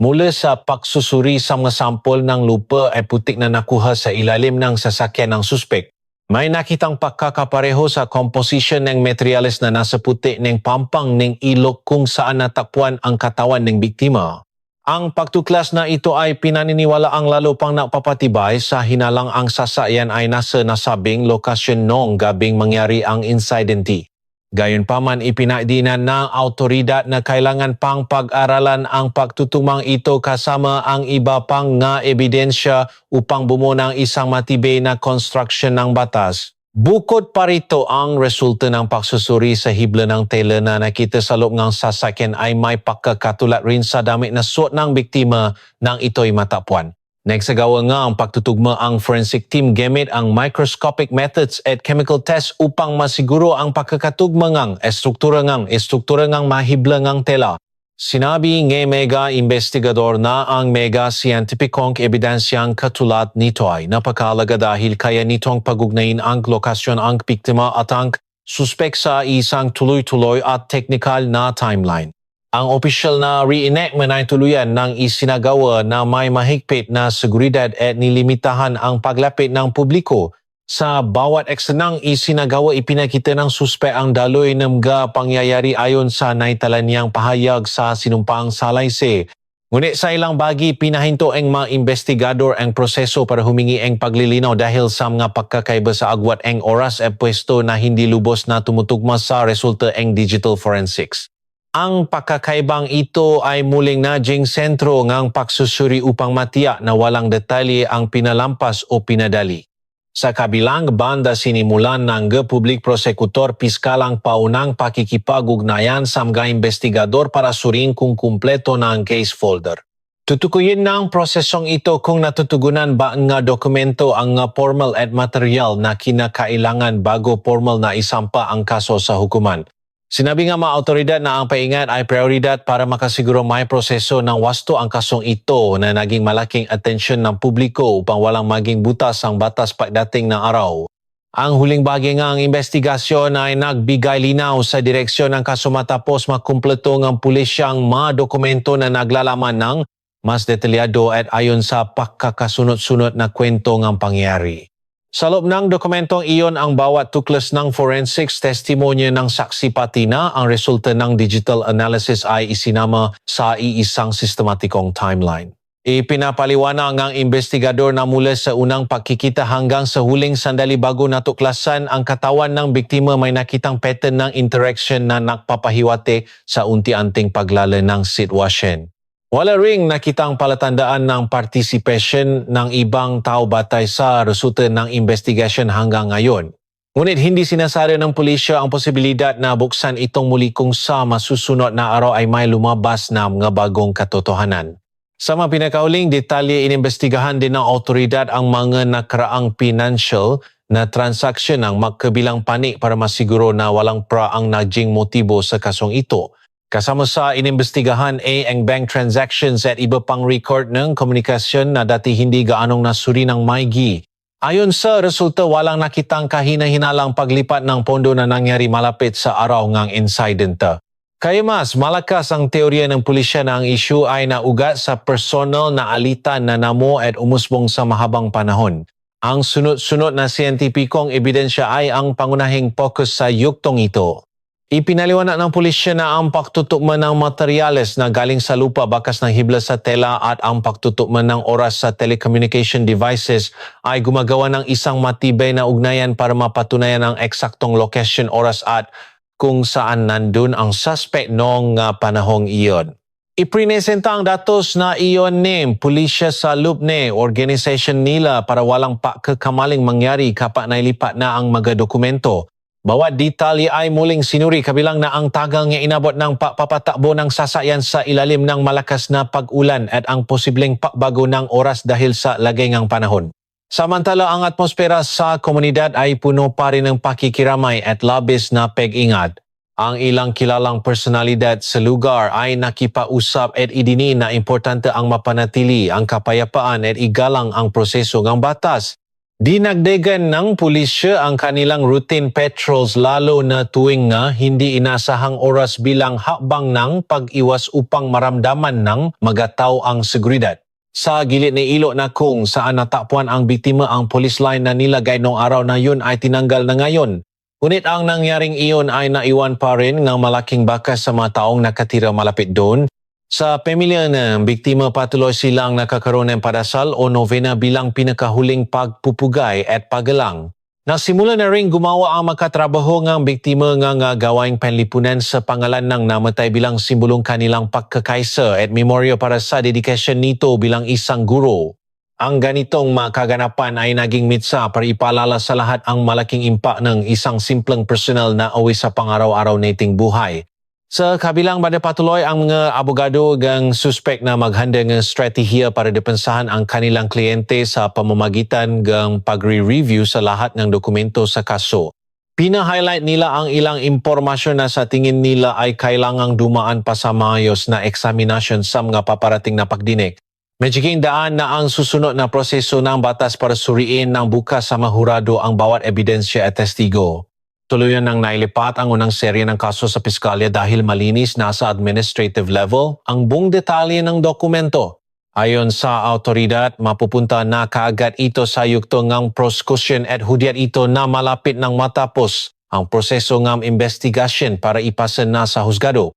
Mula sa pagsusuri sa mga sampol ng lupa ay putik na nakuha sa ilalim ng sasakyan ng suspek. May nakitang pagkakapareho sa composition ng materials na nasa puti ng pampang ng ilok kung saan natakpuan ang katawan ng biktima. Ang pagtuklas na ito ay pinaniniwala ang lalo pang napapatibay sa hinalang ang sasakyan ay nasa nasabing lokasyon noong gabing mangyari ang insidente. Gayunpaman ipinaidinan ng autoridad na kailangan pang pag-aralan ang pagtutumang ito kasama ang iba pang nga ebidensya upang bumuo ng isang matibay na construction ng batas. Bukod pa rito ang resulta ng pagsusuri sa hibla ng tela na nakita sa loob ng sasakyan ay may pagkakatulat rin sa damit na suot ng biktima nang ito'y matapwan. Nagsagawa nga ang pagtutugma ang forensic team gamit ang microscopic methods at chemical tests upang masiguro ang pagkakatugma ngang estruktura ngang mahibla ngang tela. Sinabi ng mega investigador na ang mega scientificong ebidensyang katulad nito ay napakahalaga dahil kaya nitong pagugnayin ang lokasyon ang biktima at ang suspek sa isang tuloy-tuloy at technical na timeline. Ang opisyal na reenactment ay tuluyan ng isinagawa na may mahigpit na seguridad at nilimitahan ang paglapit ng publiko. Sa bawat eksenang isinagawa ipinakita ng suspek ang daloy ng mga pangyayari ayon sa naitala niyang pahayag sa sinumpaang salaysay. Ngunit sa ilang bagi pinahinto ang mga investigador ang proseso para humingi ang paglilinaw dahil sa mga pagkakaiba sa agwat ang oras at pwesto na hindi lubos na tumutugma sa resulta ang digital forensics. Ang pagkakaibang ito ay muling naging sentro ng pagsusuri upang matiyak na walang detalye ang pinalampas o pinadali. Sa kabilang banda sinimulan ng public prosecutor piskal ang paunang pakikipag-ugnayan sa mga investigador para suriin kung kumpleto na ang case folder. Tutukuyin na ang prosesong ito kung natutugunan ba ang dokumento ang formal at material na kinakailangan bago formal na isampa ang kaso sa hukuman. Sinabi nga mga autoridad na ang paingat ay prioridad para makasiguro may proseso ng wasto ang kasong ito na naging malaking atensyon ng publiko upang walang maging butas ang batas pagdating ng araw. Ang huling bahagi ng investigasyon ay nagbigay linaw sa direksyon ng kaso matapos makumpleto ng pulisyang mga dokumento na naglalaman ng mas detalyado at ayon sa pagkakasunod-sunod na kwento ng pangyayari. Sa loob ng dokumentong iyon ang bawat tuklas ng forensics testimonya ng saksi pati na ang resulta ng digital analysis ay isinama sa iisang sistematikong timeline. Ipinapaliwanag ang investigador na mula sa unang pagkikita hanggang sa huling sandali bago natuklasan ang katawan ng biktima may nakitang pattern ng interaction na nagpapahiwati sa unti-unting paglala ng sitwasyon. Wala ring nakitang palatandaan ng participation ng ibang tao batay sa resulta ng investigation hanggang ngayon. Ngunit hindi sinasari ng pulisya ang posibilidad na buksan itong muli kung sa masusunod na araw ay may lumabas na mga bagong katotohanan. Sa mga pinakauling detalye, inimbestigahan din ng autoridad ang mga nakaraang financial na transaksyon ng magkabilang panik para masiguro na walang praang naging motibo sa kasong ito. Kasama sa inimbestigahan ay ang bank transactions at iba pang record ng komunikasyon na dati hindi gaanong nasuri ng maigi. Ayon sa resulta, walang nakitang kahina-hinalang paglipat ng pondo na nangyari malapit sa araw ng insidente. Kaya mas malakas ang teorya ng pulisya na ang issue ay naugat sa personal na alitan na namo at umusbong sa mahabang panahon. Ang sunod-sunod na siyentipikong ebidensya ay ang pangunahing focus sa yuktong ito. Ipinaliwanag ng pulisya na ang pagtutukma ng materyales na galing sa lupa bakas ng hibla sa tela at ang pagtutukma ng oras sa telecommunication devices ay gumagawa ng isang matibay na ugnayan para mapatunayan ang eksaktong location, oras at kung saan nandun ang suspect noong panahong iyon. Iprinesenta ang datos na iyon ni pulisya sa Lupne, organization nila para walang pagkakamaling mangyari kapag nailipat na ang mga dokumento. Bawat detalye ay muling sinuri kabilang na ang tagal nga inabot ng papatakbo ng sasakyan sa ilalim ng malakas na pag-ulan at ang posibleng pagbago ng oras dahil sa lagay ng panahon. Samantala, ang atmosfera sa komunidad ay puno pa rin ng pakikiramay at labis na pag-ingat. Ang ilang kilalang personalidad sa lugar ay nakipausap at idini na importante ang mapanatili ang kapayapaan at igalang ang proseso ng batas. Dinagdagan ng pulisya ang kanilang routine patrols lalo na tuwing nga hindi inasahang oras bilang hakbang ng pag-iwas upang maramdaman ng magataw ang seguridad. Sa gilid ng ilog na kung saan natapwan ang biktima, ang police line na nilagay noong araw na yun ay tinanggal na ngayon. Ngunit ang nangyaring iyon ay naiwan pa rin ng malaking bakas sa mga taong nakatira malapit doon. Sa pamilya ng biktima, patuloy silang nakakaroon ng padasal o novena bilang pinakahuling pagpupugay at paggalang. Nasimula na rin gumawa ang makatrabaho ng biktima ng gawaing panlipunan sa pangalan ng namatay bilang simbolong kanilang pagkakaisa at memorya para sa dedikasyon nito bilang isang guro. Ang ganitong makaganapan ay naging mitsa para ipaalala sa lahat ang malaking impak ng isang simpleng personal na awi sa pangaraw-araw nating buhay. Sa kabilang banda, patuloy ang mga abogado ng suspek na maghanda ng strategiya para depensahan ang kanilang kliyente sa pamamagitan ng pagre-review sa lahat ng dokumento sa kaso. Pina-highlight nila ang ilang impormasyon na sa tingin nila ay kailangang dumaan pa sa maayos na eksaminasyon sa mga paparating na pagdinig. Medyo daan na ang susunod na proseso ng batas para suriin ng bukas sa mahurado ang bawat ebidensya at testigo. Tuluyan nang nailipat ang unang serye ng kaso sa piskalya dahil malinis na sa administrative level ang buong detalye ng dokumento. Ayon sa autoridad, mapupunta na kaagad ito sa yugto ng prosecution at hudyat ito na malapit ng matapos ang proseso ng investigasyon para ipasa na sa husgado.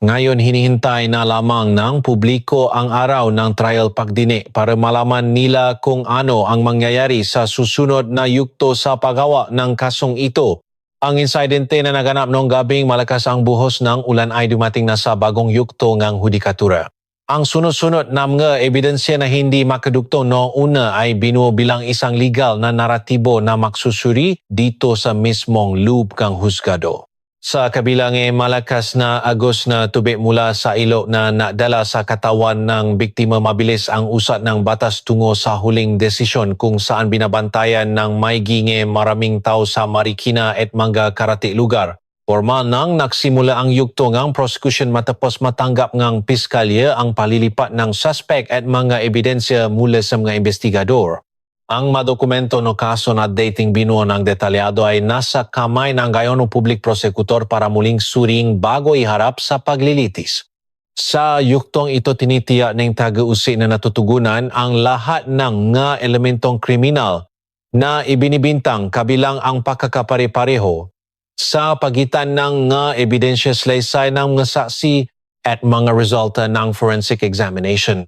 Ngayon hinihintay na lamang ng publiko ang araw ng trial pagdini para malaman nila kung ano ang mangyayari sa susunod na yugto sa paggawa ng kasong ito. Ang insidente na naganap noong gabing malakas ang buhos ng ulan ay dumating na sa bagong yugto ng hudikatura. Ang sunod-sunod na mga ebidensya na hindi makadugtong noong una ay binuo bilang isang legal na naratibo na maksusuri dito sa mismong loob ng husgado. Sa kabilang malakas na agos na tubig mula sa ilog na nadala sa katawan ng biktima, mabilis ang usat ng batas tungo sa huling desisyon kung saan binabantayan ng maigi maraming tao sa Marikina at mga karati lugar. Formal nang nagsimula ang yugto ng prosecution matapos matanggap ng piskalya ang palilipat ng suspect at mga ebidensya mula sa mga investigador. Ang madokumento no kaso na dating binuo ng detalyado ay nasa kamay ng gayonong public prosecutor para muling suring bago iharap sa paglilitis. Sa yuktong ito tinitiyak ng taga-usi na natutugunan ang lahat ng nga elementong kriminal na ibinibintang kabilang ang pagkakapare-pareho sa pagitan ng nga ebidensya slaysay ng mga saksi at mga resulta ng forensic examination.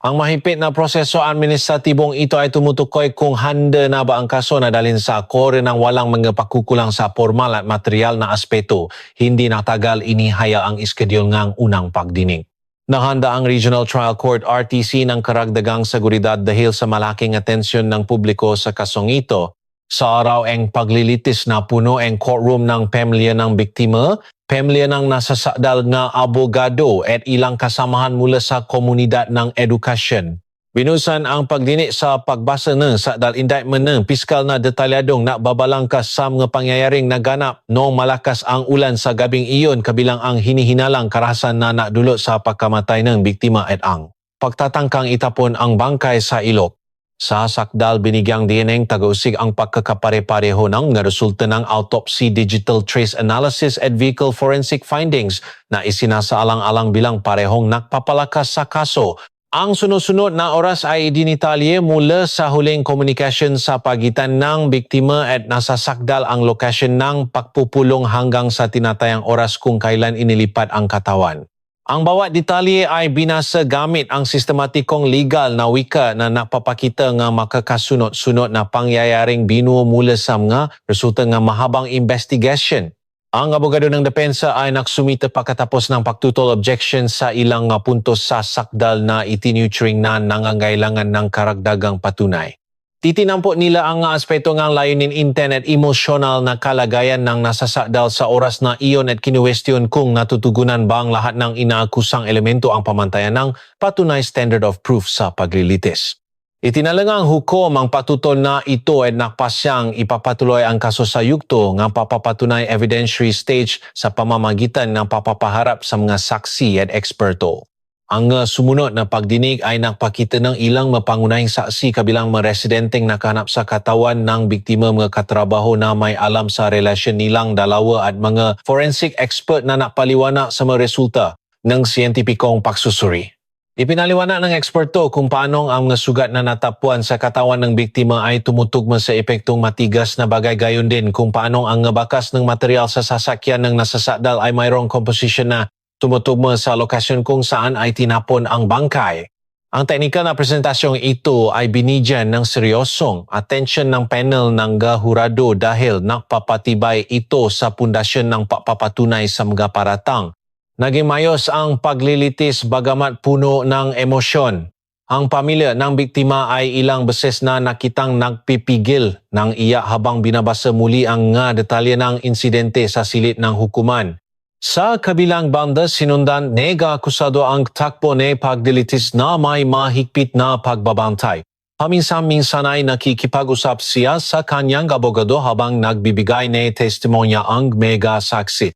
Ang mahigpit na proseso administratibong ito ay tumutukoy kung handa na ba ang kaso na dalhin sa kore ng walang mga pakukulang sa formal at material na aspeto. Hindi natagal inihaya ang iskediul ng unang pagdinig. Nahanda ang Regional Trial Court RTC ng karagdagang seguridad dahil sa malaking atensyon ng publiko sa kasong ito. Sa araw ang paglilitis na puno ang courtroom ng pamilya ng biktima, pamilya ng nasasakdal nga abogado at ilang kasamahan mula sa komunidad ng edukasyon. Binusan ang pagdini sa pagbasa ng sakdal indictment ng piskal na detalyadong nababalangkas sa mga pangyayaring naganap noong malakas ang ulan sa gabing iyon kabilang ang hinihinalang karahasan na nadulot sa pagkamatay ng biktima at ang pagtatangkang itapon ang bangkay sa ilog. Sa sakdal, binigyang dineng taga-usig ang pagkakapare-pareho ng resulta ng autopsy, digital trace analysis at vehicle forensic findings na isinasaalang-alang bilang parehong nagpapalakas sa kaso. Ang sunod-sunod na oras ay dinitalye mula sa huling komunikasyon sa pagitan ng biktima at nasasakdal ang lokasyon ng pagpupulong hanggang sa tinatayang oras kung kailan inilipat ang katawan. Ang bawat detalye ay binasa gamit ang sistematikong legal na wika na napapakita nga makakasunod-sunod na pangyayaring binuo mula sa mga resulta ng mahabang investigation. Ang abogado ng depensa ay nagsumite pagkatapos ng pagtutol objection sa ilang puntos sa sakdal na itinuturing na nangangailangan ng karagdagang patunay. Titinampo nila ang aspeto ng layunin intent at emosyonal na kalagayan ng nasasakdal sa oras na iyon at kinuwestiyon kung natutugunan ba ang lahat ng inaakusang elemento ang pamantayan ng patunay standard of proof sa paglilitis. Itinalangang hukom ang patutol na ito at nakpasyang ipapatuloy ang kaso sa yugto nga papapatunay evidentiary stage sa pamamagitan ng papapaharap sa mga saksi at eksperto. Ang sumunod na pagdinig ay nakpakita ng ilang mapangunahing saksi kabilang mga residenteng nakahanap sa katawan ng biktima, mga katrabaho na may alam sa relasyon nilang dalawa at mga forensic expert na napaliwanag sa mga resulta ng siyentipikong pagsusuri. Ipinaliwanag ng eksperto kung paano ang mga sugat na natapuan sa katawan ng biktima ay tumutugma sa epektong matigas na bagay, gayon din kung paano ang bakas ng material sa sasakyan ng nasasakdal ay mayroong composition na tumutugma sa lokasyon kung saan ay tinapon ang bangkay. Ang teknikal na presentasyong ito ay binigyan ng seryosong atensyon ng panel ng hurado dahil nakpapatibay ito sa pundasyon ng papapatunay sa mga paratang. Naging mayos ang paglilitis bagamat puno ng emosyon. Ang pamilya ng biktima ay ilang beses na nakitang nagpipigil ng iyak habang binabasa muli ang detalye ng insidente sa silid ng hukuman. Sa kabilang banda, sinundan nega akusado ang takbo ni pagdilitis na may mahigpit na pagbabantay. Paminsan-minsan ay nakikipag-usap siya sa kanyang abogado habang nagbibigay ng testimonya ang mega saksi.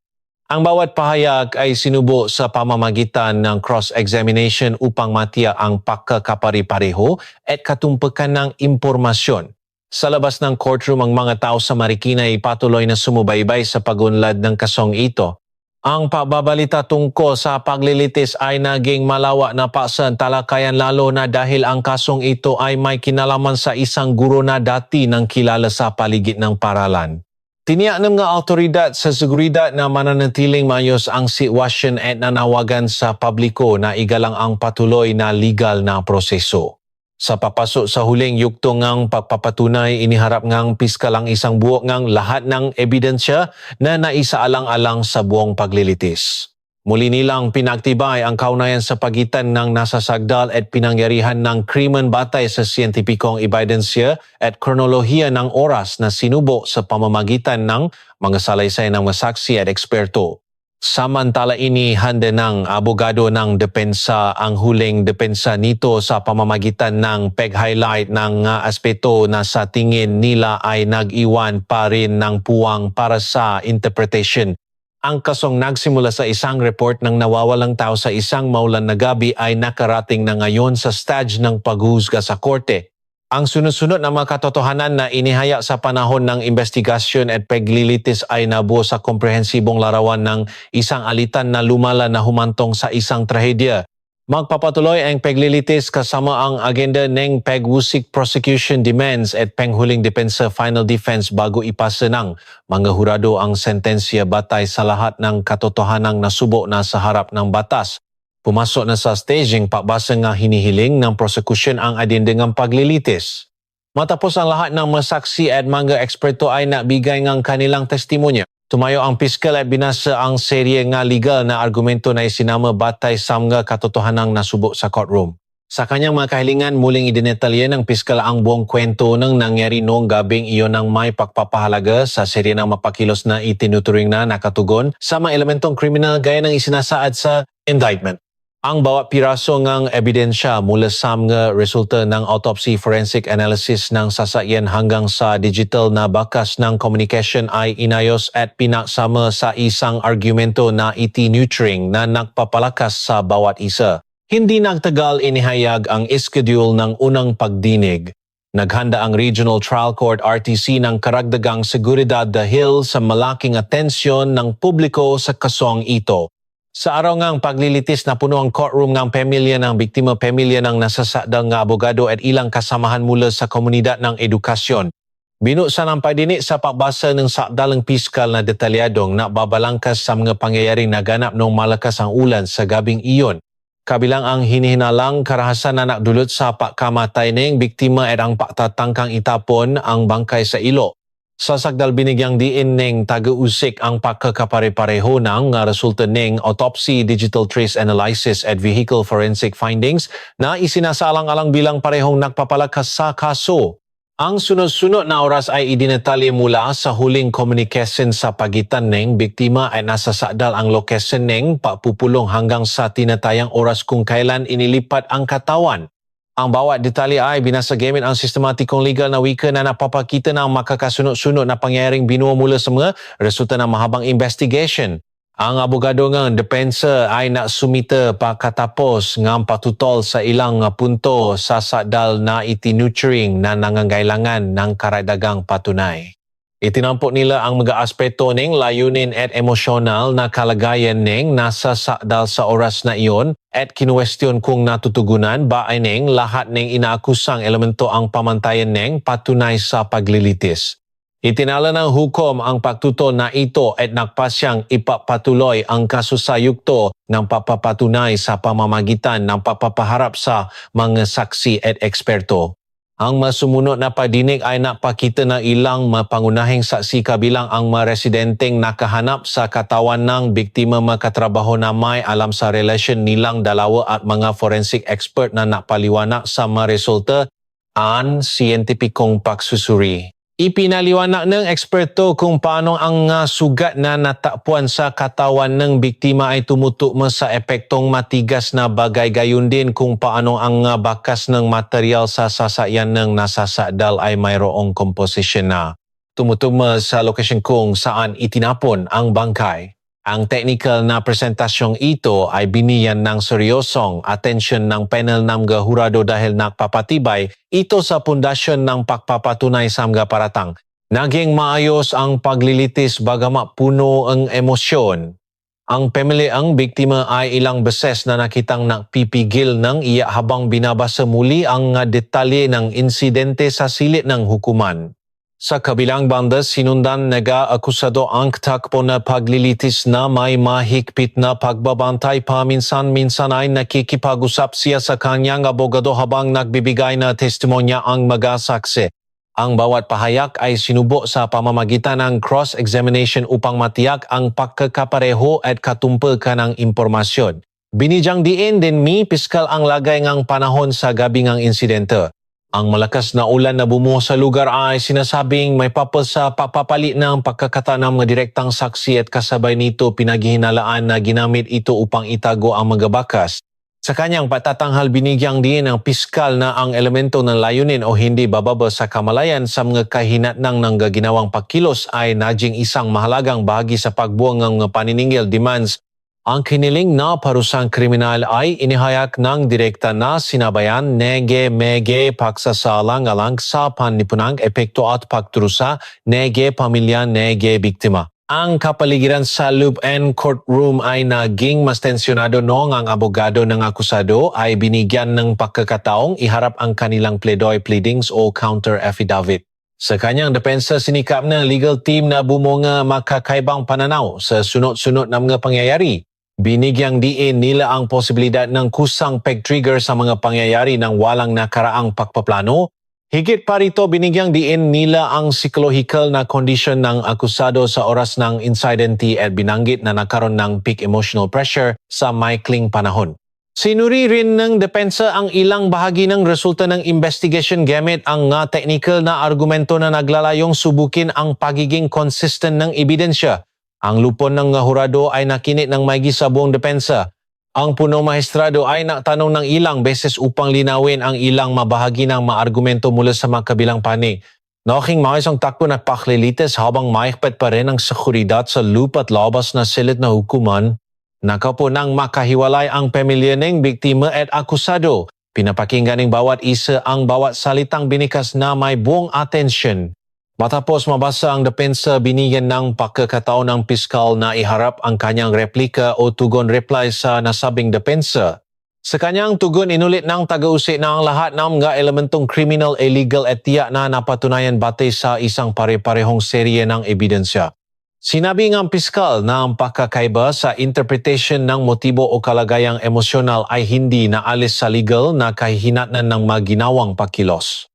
Ang bawat pahayag ay sinubo sa pamamagitan ng cross-examination upang matiyak ang pagkakapari-pareho at katumpakan ng impormasyon. Sa labas ng courtroom, ang mga tao sa Marikina ay patuloy na sumubaybay sa pagunlad ng kasong ito. Ang pagbabalita tungkol sa paglilitis ay naging malawak na paksa talakayan, lalo na dahil ang kasong ito ay may kinalaman sa isang guro na dati nang kilala sa paligid ng paralan. Tiniyak ng mga autoridad sa seguridad na mananatiling maayos ang sitwasyon at nanawagan sa publiko na igalang ang patuloy na legal na proseso. Sa papasok sa huling yugto ngang pagpapatunay, iniharap ngang piskal ang isang buok ngang lahat ng ebidensya na naisaalang-alang sa buong paglilitis. Muli nilang pinagtibay ang kaugnayan sa pagitan ng nasasagdal at pinangyarihan ng krimen batay sa siyentipikong ebidensya at kronolohiya ng oras na sinubo sa pamamagitan ng mga salaysay ng mga saksi at eksperto. Samantala, inihanda ng abogado ng depensa ang huling depensa nito sa pamamagitan ng pag-highlight ng aspeto na sa tingin nila ay nag-iwan pa rin ng puwang para sa interpretation. Ang kasong nagsimula sa isang report ng nawawalang tao sa isang maulan na gabi ay nakarating na ngayon sa stage ng paghuhusga sa korte. Ang sunod-sunod na mga katotohanan na inihaya sa panahon ng investigasyon at paglilitis ay nabuo sa komprehensibong larawan ng isang alitan na lumala na humantong sa isang trahedya. Magpapatuloy ang paglilitis kasama ang agenda ng pag-usik prosecution demands at panghuling depensa final defense bago ipasa ng mga hurado ang sentensya batay sa lahat ng katotohanang nasubo na sa harap ng batas. Pumasok na sa staging pakbasa nga hinihiling ng prosecution ang agenda ng paglilitis. Matapos ang lahat ng mga saksi at mga eksperto ay nabigay ng kanilang testimonya, tumayo ang piskal at binasa ang serye nga legal na argumento na isinama batay sa mga katotohanang nasubo sa courtroom. Sa kanyang mga kahilingan, muling idinetalye ng piskal ang buong kwento ng nangyari noong gabing iyon ang may pagpapahalaga sa serye ng mapakilos na itinuturing na nakatugon sa mga elementong kriminal gaya ng isinasaad sa indictment. Ang bawat piraso ngang ebidensya mula sa mga resulta ng autopsy, forensic analysis ng sasakyan hanggang sa digital na bakas ng communication ay inayos at pinaksama sa isang argumento na itinuturing na nagpapalakas sa bawat isa. Hindi nagtagal inihayag ang schedule ng unang pagdinig. Naghanda ang Regional Trial Court RTC ng karagdagang seguridad dahil sa malaking atensyon ng publiko sa kasong ito. Sa araw ngang paglilitis na puno ang courtroom ng pamilya ng biktima, pamilya ng nasasakdal nga abogado at ilang kasamahan mula sa komunidad ng edukasyon. Binusa ng pagdinig sa pagbasa ng sakdalang piskal na detalyadong nababalangkas sa mga pangyayaring naganap noong malakas ang ulan sa gabing iyon. Kabilang ang hinihinalang karahasan na nakdulot sa pagkamatay ng biktima at ang pagtatangkang itapon ang bangkay sa ilo. Sa sagdal binigyang diin ng taga-usik ang pagkakapare-pareho ng resulta ng autopsy, digital trace analysis at vehicle forensic findings na isinasaalang-alang bilang parehong nagpapalakas sa kaso. Ang sunod-sunod na oras ay idinetalye mula sa huling communication sa pagitan ng biktima ay nasasakdal ang lokasyon ng pagpupulong hanggang sa tinatayang oras kung kailan inilipat ang katawan. Ang bawat detalye ay binasa gamit ang sistematikong legal na wika na napapakita ng makakasunod-sunod na pangyayaring binuo mula sa mga resulta ng mahabang investigation. Ang abogado ng depensa ay nagsumita pagkatapos ng patutol sa ilang punto sa sakdal na itinuturing na nangangailangan ng karagdagang patunay. Itinampok nila ang mga aspeto ng layunin at emosyonal na kalagayan ng nasa sakdal sa oras na iyon at kinuwestiyon kung natutugunan ba ay ng lahat ng inaakusang elemento ang pamantayan ng patunay sa paglilitis. Itinala ng hukom ang pagtutol na ito at nagpasyang ipapatuloy ang kaso sa yugto ng papapatunay sa pamamagitan ng papapaharap sa mga saksi at eksperto. Ang masumunod na pagdinig ay napakita na ilang mapangunahing saksi kabilang ang mga residenteng nakahanap sa katawan ng biktima makatrabaho na may alam sa relasyon nilang dalawa at mga forensic expert na napaliwanag sa mga resulta ang siyentipikong pagsusuri. Ipinaliwanag ng eksperto kung paano ang sugat na natakpuan sa katawan ng biktima ay tumutugma sa epektong matigas na bagay, gayon din kung paano ang bakas ng material sa sasakyan ng nasasakdal ay mayroong composition na tumutugma sa lokasyon kung saan itinapon ang bangkay. Ang technical na presentasyong ito ay biniyan ng seryosong atensyon ng panel ng mga hurado dahil nakpapatibay ito sa pundasyon ng pagpapatunay sa mga paratang. Naging maayos ang paglilitis bagamat puno ang emosyon. Ang pamilyang biktima ay ilang beses na nakitang nakpipigil ng iyak habang binabasa muli ang detalye ng insidente sa silid ng hukuman. Sa kabilang banda, sinundan nag-aakusado ang takbo na paglilitis na may mahigpit na pagbabantay paminsan-minsan ay nakikipag-usap siya sa kanyang abogado habang nagbibigay na testimonya ang mga saksi. Ang bawat pahayag ay sinubo sa pamamagitan ng cross-examination upang matiyak ang pagkakapareho at katumpakan ng impormasyon. Binidyang diin din ni piskal ang lagay ng panahon sa gabi ng insidente. Ang malakas na ulan na bumuho sa lugar ay sinasabing may papel sa papapalit ng pagkakata ng mga direktang saksi at kasabay nito pinaghihinalaan na ginamit ito upang itago ang mga bakas. Sa kanyang patatanghal, binigyang din ng piskal na ang elemento ng layunin o hindi bababa sa kamalayan sa mga kahinatnang ng ginawang pagkilos ay naging isang mahalagang bahagi sa pagbuong ng paniningil demands. Ang kiniling na parusang kriminal ay inihayag ng direkta na sinabayan nege-mege pagsasalang-alang sa panlipunang epekto at pagtrusa nege pamilya nege biktima. Ang kapaligiran sa loop-end courtroom ay naging mas tensyonado noong ang abogado ng akusado ay binigyan ng pagkakataong iharap ang kanilang pleadings o counter affidavit. Sa kanyang depensa, sinikap ng legal team na bumunga makakaibang pananaw sa sunod-sunod na mga pangyayari. Binigyang diin nila ang posibilidad ng kusang peg-trigger sa mga pangyayari ng walang nakaraang pagpaplano. Higit pa rito, binigyang diin nila ang psychological na kondisyon ng akusado sa oras ng incidente at binanggit na nagkaroon ng peak emotional pressure sa maikling panahon. Sinuri rin ng depensa ang ilang bahagi ng resulta ng investigation gamit ang technical na argumento na naglalayong subukin ang pagiging consistent ng ebidensya. Ang lupon ng hurado ay nakinit ng maigi sa buong depensa. Ang punong maestrado ay nagtanong ng ilang beses upang linawin ang ilang mabahagi ng maargumento mula sa magkabilang panig. Naking maayos ang takbo na paklilites habang mahigpit pa rin ang seguridad sa loop at labas na silid na hukuman. Nakapo nang makahiwalay ang pamilya ng biktima at akusado. Pinapakinggan ng bawat isa ang bawat salitang binikas na may buong atensyon. Matapos mabasa ang depensa, binigyan ng pagkakataon ng piskal na iharap ang kanyang replika o tugon reply sa nasabing depensa. Sa kanyang tugon, inulit ng taga-usik na ang lahat ng mga elementong criminal, illegal at tiyak na napatunayan batay sa isang pare-parehong serye ng ebidensya. Sinabi ng piskal na ang pagkakaiba sa interpretation ng motibo o kalagayang emosyonal ay hindi naalis sa legal na kahihinatnan ng mga ginawang pagkilos.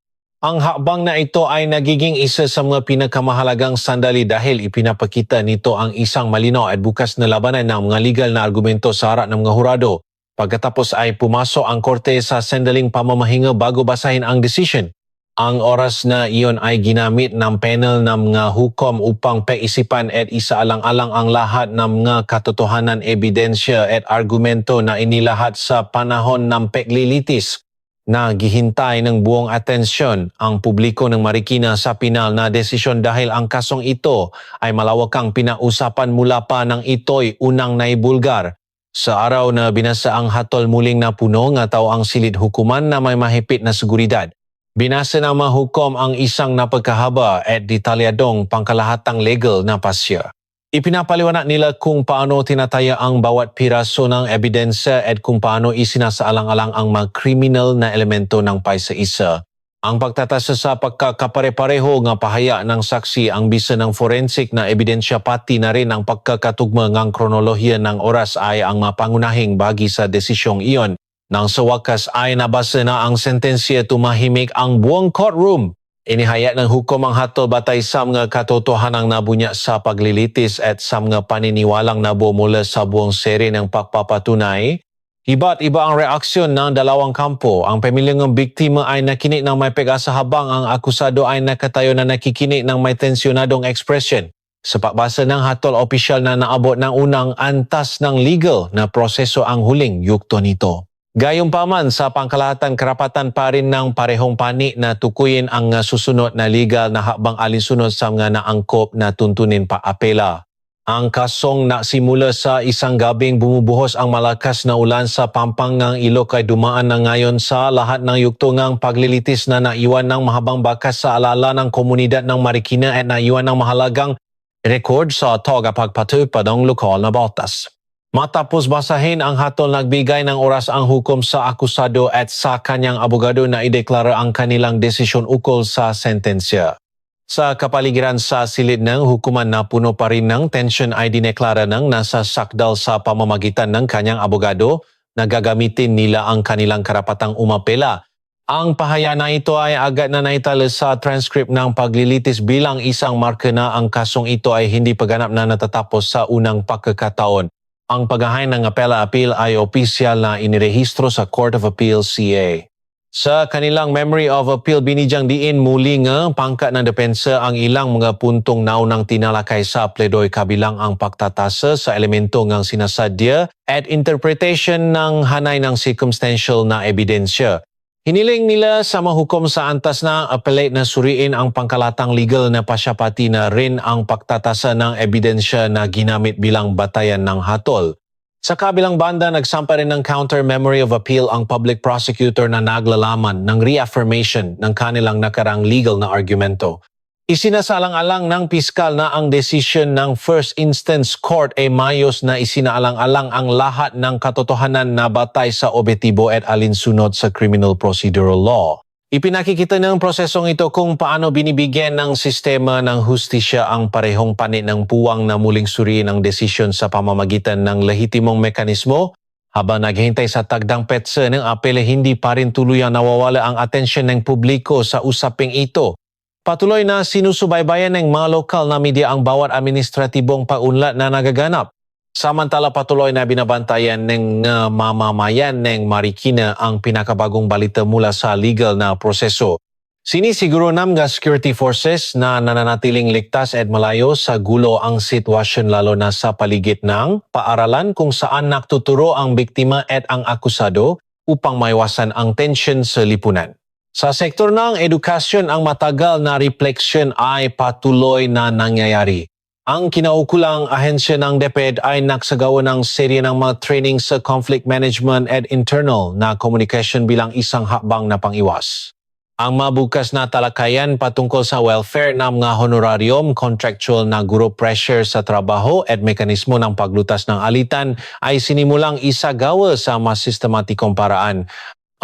Ang hakbang na ito ay nagiging isa sa mga pinakamahalagang sandali dahil ipinapakita nito ang isang malinaw at bukas na labanan ng mga legal na argumento sa harap ng mga hurado. Pagkatapos ay pumasok ang korte sa sandaling pamamahinga bago basahin ang decision. Ang oras na iyon ay ginamit ng panel ng mga hukom upang paisipan at isaalang-alang ang lahat ng mga katotohanan, ebidensya at argumento na inilahat sa panahon ng paglilitis. na gihintay ng buong atensyon ang publiko ng Marikina sa pinal na desisyon dahil ang kasong ito ay malawakang pinausapan mula pa ng ito'y unang naibulgar. Sa araw na binasa ang hatol muling napuno nga tao ang silid hukuman na may mahigpit na seguridad. Binasa na mahukom ang isang napagkahaba at detalyadong pangkalahatang legal na pasya. Ipinapaliwanag nila kung paano tinataya ang bawat piraso ng ebidensya at kung paano isinasaalang-alang ang mga kriminal na elemento ng paisa-isa. Ang pagtatasa sa pagkakapare-pareho nga pahaya ng saksi ang bisa ng forensic na ebidensya pati na rin ang pagkakatugma ng kronolohiya ng oras ay ang mapangunahing bagi sa desisyong iyon. Nang sa wakas ay nabasa na ang sentensya tumahimik ang buong courtroom. Inihayag ng hukom ang hatol batay sa mga katotohanang nabunya sa paglilitis at sa mga paniniwalang nabuo mula sa buong seri ng pagpapatunay. Iba't iba ang reaksyon ng dalawang kampo. Ang pamilyang ng biktima ay nakinig ng may pag-asa habang ang akusado ay nakatayo na nakikinig ng may tensyonadong ekspresyon. Sa pagbasa ng hatol, opisyal na naabot ng unang antas ng legal na proseso ang huling yugto nito. Gayunpaman sa pangkalahatan karapatan pa rin ng parehong pani na tukuyin ang susunod na legal na hakbang alinsunod sa mga naangkop na tuntunin pa apela. Ang kasong nasimula sa isang gabing bumubuhos ang malakas na ulan sa Pampangang Ilok ay dumaan na ngayon sa lahat ng yugtungang paglilitis na naiwan ng mahabang bakas sa alala ng komunidad ng Marikina at naiwan ng mahalagang record sa tagapagpatupad ng lokal na batas. Matapos basahin ang hatol, nagbigay ng oras ang hukom sa akusado at sa kanyang abogado na ideklara ang kanilang desisyon ukol sa sentensya. Sa kapaligiran sa silid ng hukuman na puno pa rin ng tensyon ay dineklara ng nasa sakdal sa pamamagitan ng kanyang abogado na gagamitin nila ang kanilang karapatang umapela. Ang pahaya na ito ay agad na naitala sa transcript ng paglilitis bilang isang marka na ang kasong ito ay hindi paganap na natatapos sa unang pagkakataon. Ang paghahain ng apela-appeal ay opisyal na inirehistro sa Court of Appeal CA. Sa kanilang Memory of Appeal, binidyang diin muli nga pangkat ng depensa ang ilang mga puntong naunang tinalakay sa pledoy kabilang ang pagtatasa sa elemento ng sinasadya at interpretation ng hanay ng circumstantial na ebidensya. Hiniling nila sa mahukom sa antas na appellate na suriin ang pangkalatang legal na pasyapati na rin ang pagtatasa ng ebidensya na ginamit bilang batayan ng hatol. Sa kabilang banda, nagsampa rin ng counter memory of appeal ang public prosecutor na naglalaman ng reaffirmation ng kanilang nakarang legal na argumento. Isinasalang-alang ng piskal na ang desisyon ng First Instance Court ay mayos na isinaalang-alang ang lahat ng katotohanan na batay sa objektibo at alinsunod sa criminal procedural law. Ipinakikita ng prosesong ito kung paano binibigyan ng sistema ng hustisya ang parehong panit ng puwang na muling suriin ang desisyon sa pamamagitan ng lehitimong mekanismo. Habang naghihintay sa tagdang petsa ng apele, hindi pa rin tuluyang nawawala ang atensyon ng publiko sa usaping ito. Patuloy na sinusubaybayan ng mga lokal na media ang bawat administratibong paunlat na nagaganap. Samantala patuloy na binabantayan ng mamamayan ng Marikina ang pinakabagong balita mula sa legal na proseso. Sinisiguro ng security forces na nananatiling ligtas at malayo sa gulo ang sitwasyon lalo na sa paligid ng paaralan kung saan nagtuturo ang biktima at ang akusado upang maiwasan ang tensyon sa lipunan. Sa sektor ng edukasyon, ang matagal na refleksyon ay patuloy na nangyayari. Ang kinaukulang ahensya ng DepEd ay nagsagawa ng serye ng mga training sa conflict management at internal na communication bilang isang hakbang na pangiwas. Ang mabukas na talakayan patungkol sa welfare ng mga honorarium, contractual na group pressure sa trabaho at mekanismo ng paglutas ng alitan ay sinimulang isagawa sa mas sistematikong paraan.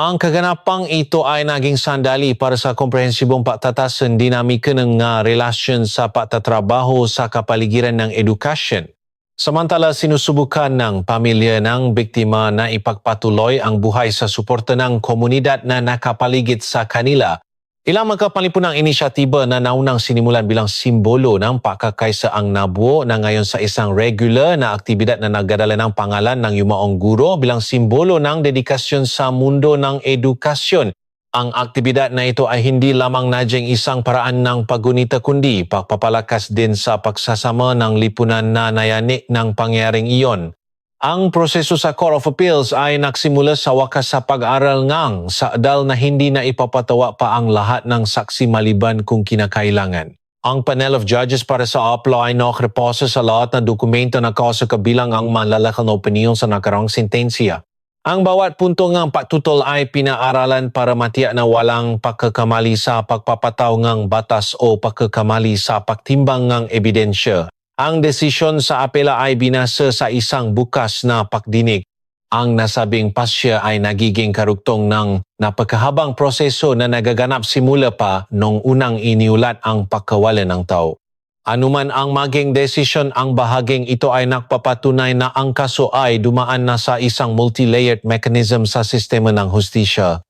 Ang kaganapang ito ay naging sandali para sa komprehensibong pagtatas ng dinamika ng relasyon sa pagtatrabaho sa kapaligiran ng edukasyon. Samantala, sinusubukan ng pamilya ng biktima na ipagpatuloy ang buhay sa suporta ng komunidad na nakapaligid sa kanila. Ilang magkapalipunang inisyatiba na naunang sinimulan bilang simbolo ng pagkakaisaang nabuo na ngayon sa isang regular na aktibidad na nagdadala ng pangalan ng yumaong guro bilang simbolo ng dedikasyon sa mundo ng edukasyon. Ang aktibidad na ito ay hindi lamang nadyang isang paraan ng paggunita kundi pagpapalakas din sa pagsasama ng lipunan na nayanik ng pangyaring iyon. Ang proseso sa Court of Appeals ay nagsimula sa wakas sa pag-aral ngang sa adal na hindi na ipapatawa pa ang lahat ng saksi maliban kung kinakailangan. Ang panel of judges para sa appeal ay nakreposa sa lahat ng dokumento na kausa kabilang ang malalakal na opinyon sa nakarang sentensya. Ang bawat punto ng patutol ay pinaaralan para matiyak na walang pagkakamali sa pagpapataw ng batas o pagkakamali sa pagtimbang ng ebidensya. Ang desisyon sa apela ay binasa sa isang bukas na pagdinig. Ang nasabing pasya ay nagiging karugtong ng napakahabang proseso na nagaganap simula pa nung unang iniulat ang pagkawalan ng tao. Anuman ang maging desisyon, ang bahaging ito ay nagpapatunay na ang kaso ay dumaan na sa isang multi-layered mechanism sa sistema ng hustisya.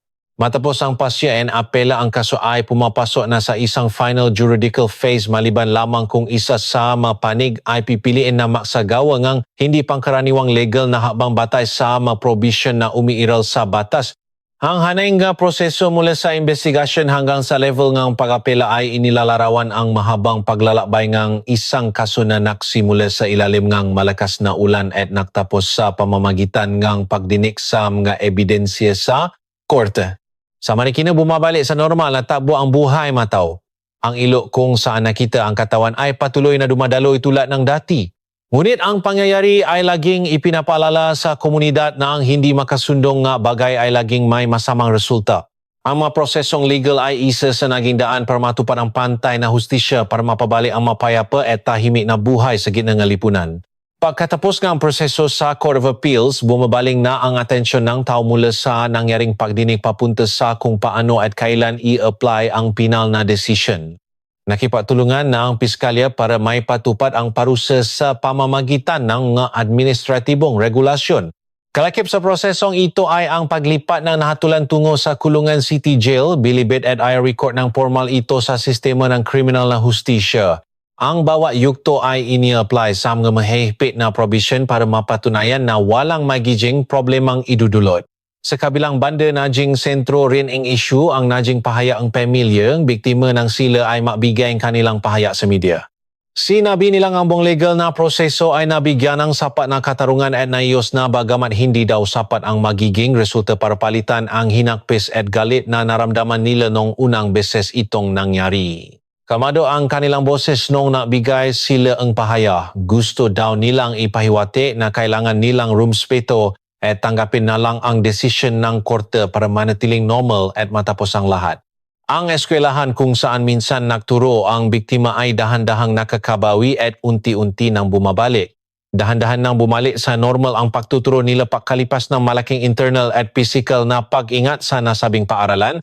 Matapos ang pasya and apela, ang kaso ay pumapasok na sa isang final juridical phase maliban lamang kung isa sa mapanig ay pipiliin na maksagawa ng hindi pangkaraniwang legal na habang batay sa provision na umiiral sa batas. Ang hanay nga proseso mula sa investigasyon hanggang sa level ng pag-apela ay inilalarawan ang mahabang paglalakbay ng isang kaso na nagsimula sa ilalim ng malakas na ulan at nagtapos sa pamamagitan ng pagdinig sa mga ebidensya sa korte. Sa marikina bumabalik sa normal at tabo ang buhay mataw. Ang ilo kung saan nakita ang katawan ay patuloy na dumadaloy tulad ng dati. Ngunit ang pangyayari ay laging ipinapaalala sa komunidad na ang hindi makasundong nga bagay ay laging may masamang resulta. Ang mga prosesong legal ay isa sa naging daan para matupad ang pantay na hustisya para mapabalik ang mapayapa at tahimik na buhay sa gitna ng lipunan. Pagkatapos ng proseso sa Court of Appeals, bumabaling na ang atensyon ng tao mula sa nangyaring pagdinig papunta sa kung paano at kailan i-apply ang pinal na decision. Nakipagtulungan na ang piskalya para may patupad ang parusa sa pamamagitan ng administratibong regulasyon. Kalakip sa prosesong ito ay ang paglipat ng nahatulan tungo sa Kulungan City Jail, bilibid at ay record ng formal ito sa sistema ng kriminal na hustisya. Ang bawat yugto ay ini-apply sa mga mahihigpit na provision para mapatunayan na walang magiging problemang idudulot. Sa kabilang banda, najing sentro rin ang issue ang najing pahaya ang pamilya, ang biktima ng sila ay mabigay ang kanilang pahaya sa media. Sinabi nilang ang buong legal na proseso ay nabigyan ng sapat na katarungan at naiyos na bagamat hindi daw sapat ang magiging resulta para palitan ang hinakpis at galit na naramdaman nila nung unang beses itong nangyari. Kalmado ang kanilang boses nung nabigay sila ang pahaya. Gusto daw nilang ipahiwati na kailangan nilang rumspeto at tanggapin na lang ang desisyon ng korte para manatiling normal at matapos ang lahat. Ang eskwelahan kung saan minsan nagturo ang biktima ay dahan-dahang nakakabawi at unti-unti nang bumabalik. Dahan-dahan nang bumalik sa normal ang pagtuturo nila pagkalipas ng malaking internal at physical na pag-ingat sa nasabing paaralan.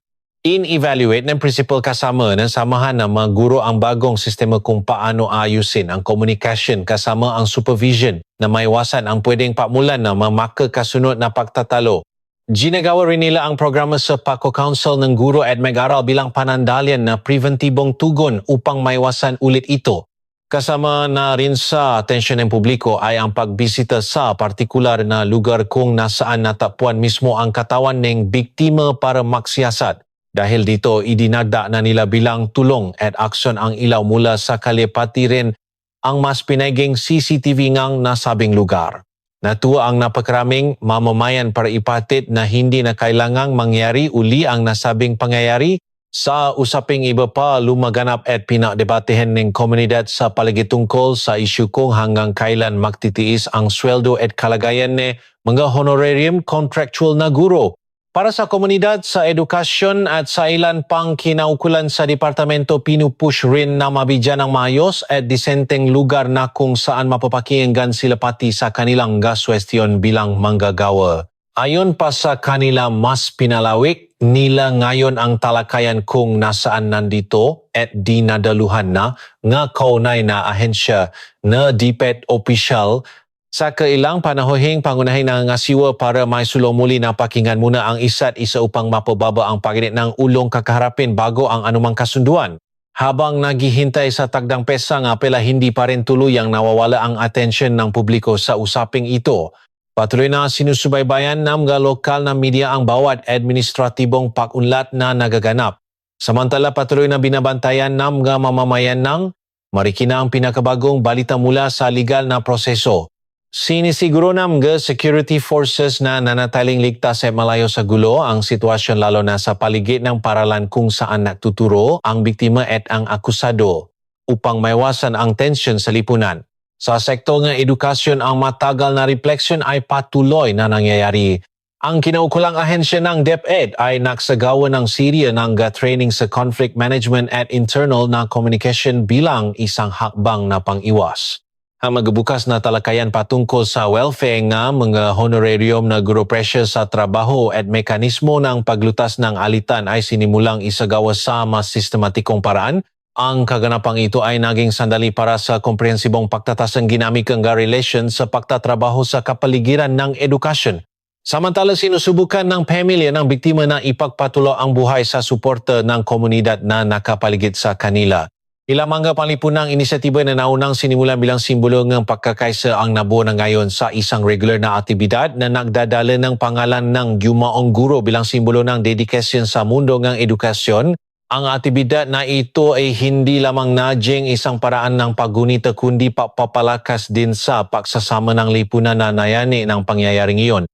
In-evaluate ng principal kasama ng samahan ng mga guro ang bagong sistema kung paano ayusin ang communication kasama ang supervision na maiwasan ang pwedeng pamulan na makakasunod na pagtatalo. Ginagawa rin nila ang programa sa Paco Council ng Guro at Mag-aral bilang panandalian na preventibong tugon upang maiwasan ulit ito. Kasama na rin sa atensyon ng publiko ay ang pagbisita sa partikular na lugar kung nasaan natagpuan mismo ang katawan ng biktima para maksiyasat. Dahil dito, idinagda na nila bilang tulong at aksyon ang ilaw mula sa kalipati rin ang mas pinaging CCTV ngang nasabing lugar. Natuwa ang napakaraming mamamayan para ipatit na hindi na kailangang mangyari uli ang nasabing pangyayari. Sa usaping iba pa, lumaganap at pinakdebatehan ng komunidad sa palagi tungkol sa isyu kung hanggang kailan magtitiis ang sweldo at kalagayan ng mga honorarium contractual na guro. Para sa komunidad, sa edukasyon at sa ilan pang kinaukulan sa departamento, pinupush rin na mabigyan ng maayos at disenteng lugar na kung saan mapapakinggan sila pati sa kanilang gaswestiyon bilang manggagawa. Ayon pa sa kanila, mas pinalawik nila ngayon ang talakayan kung nasaan nandito at dinadaluhan na nga kaunay na ahensya na DepEd official. Sa kailang panahohing pangunahin ng ngasiwa para may sulo muli na pakinggan muna ang isa't isa upang mapababa ang paginit ng ulong kakaharapin bago ang anumang kasunduan. Habang naghihintay sa tagdang pesa nga pela hindi pa rin tuluyang nawawala ang atensyon ng publiko sa usaping ito. Patuloy na sinusubaybayan ng mga lokal na media ang bawat administratibong pag-unlat na nagaganap. Samantala patuloy na binabantayan ng mga mamamayan ng Marikina ang pinakabagong balita mula sa legal na proseso. Sinisiguro ng mga security forces na nanataling ligtas at malayo sa gulo ang sitwasyon lalo na sa paligid ng paralan kung saan nagtuturo ang biktima at ang akusado upang maiwasan ang tensyon sa lipunan. Sa sektor ng edukasyon, ang matagal na refleksyon ay patuloy na nangyayari. Ang kinaukulang ahensya ng DepEd ay nagsagawa ng serye ng training sa conflict management at internal na communication bilang isang hakbang na pang-iwas. Ang magbukas na talakayan patungkol sa welfare nga mga honorarium na guro pressure sa trabaho at mekanismo ng paglutas ng alitan ay sinimulang isagawa sa mas sistematikong paraan. Ang kaganapang ito ay naging sandali para sa komprehensibong pagtatasang ginamikang relation sa pagtatrabaho sa kapaligiran ng edukasyon. Samantala sinusubukan ng pamilya ng biktima na ipagpatuloy ang buhay sa suporta ng komunidad na nakapaligid sa kanila. Ilang mga palipunang inisyatiba na naunang sinimulan bilang simbolo ng pagkakaisa ang nabuo na ngayon sa isang regular na aktibidad na nagdadala ng pangalan ng Yumaong Guro bilang simbolo ng dedikasyon sa mundo ng edukasyon. Ang aktibidad na ito ay hindi lamang najing isang paraan ng paggunita kundi papapalakas din sa pagsasama ng lipunan na nayani ng pangyayaring iyon.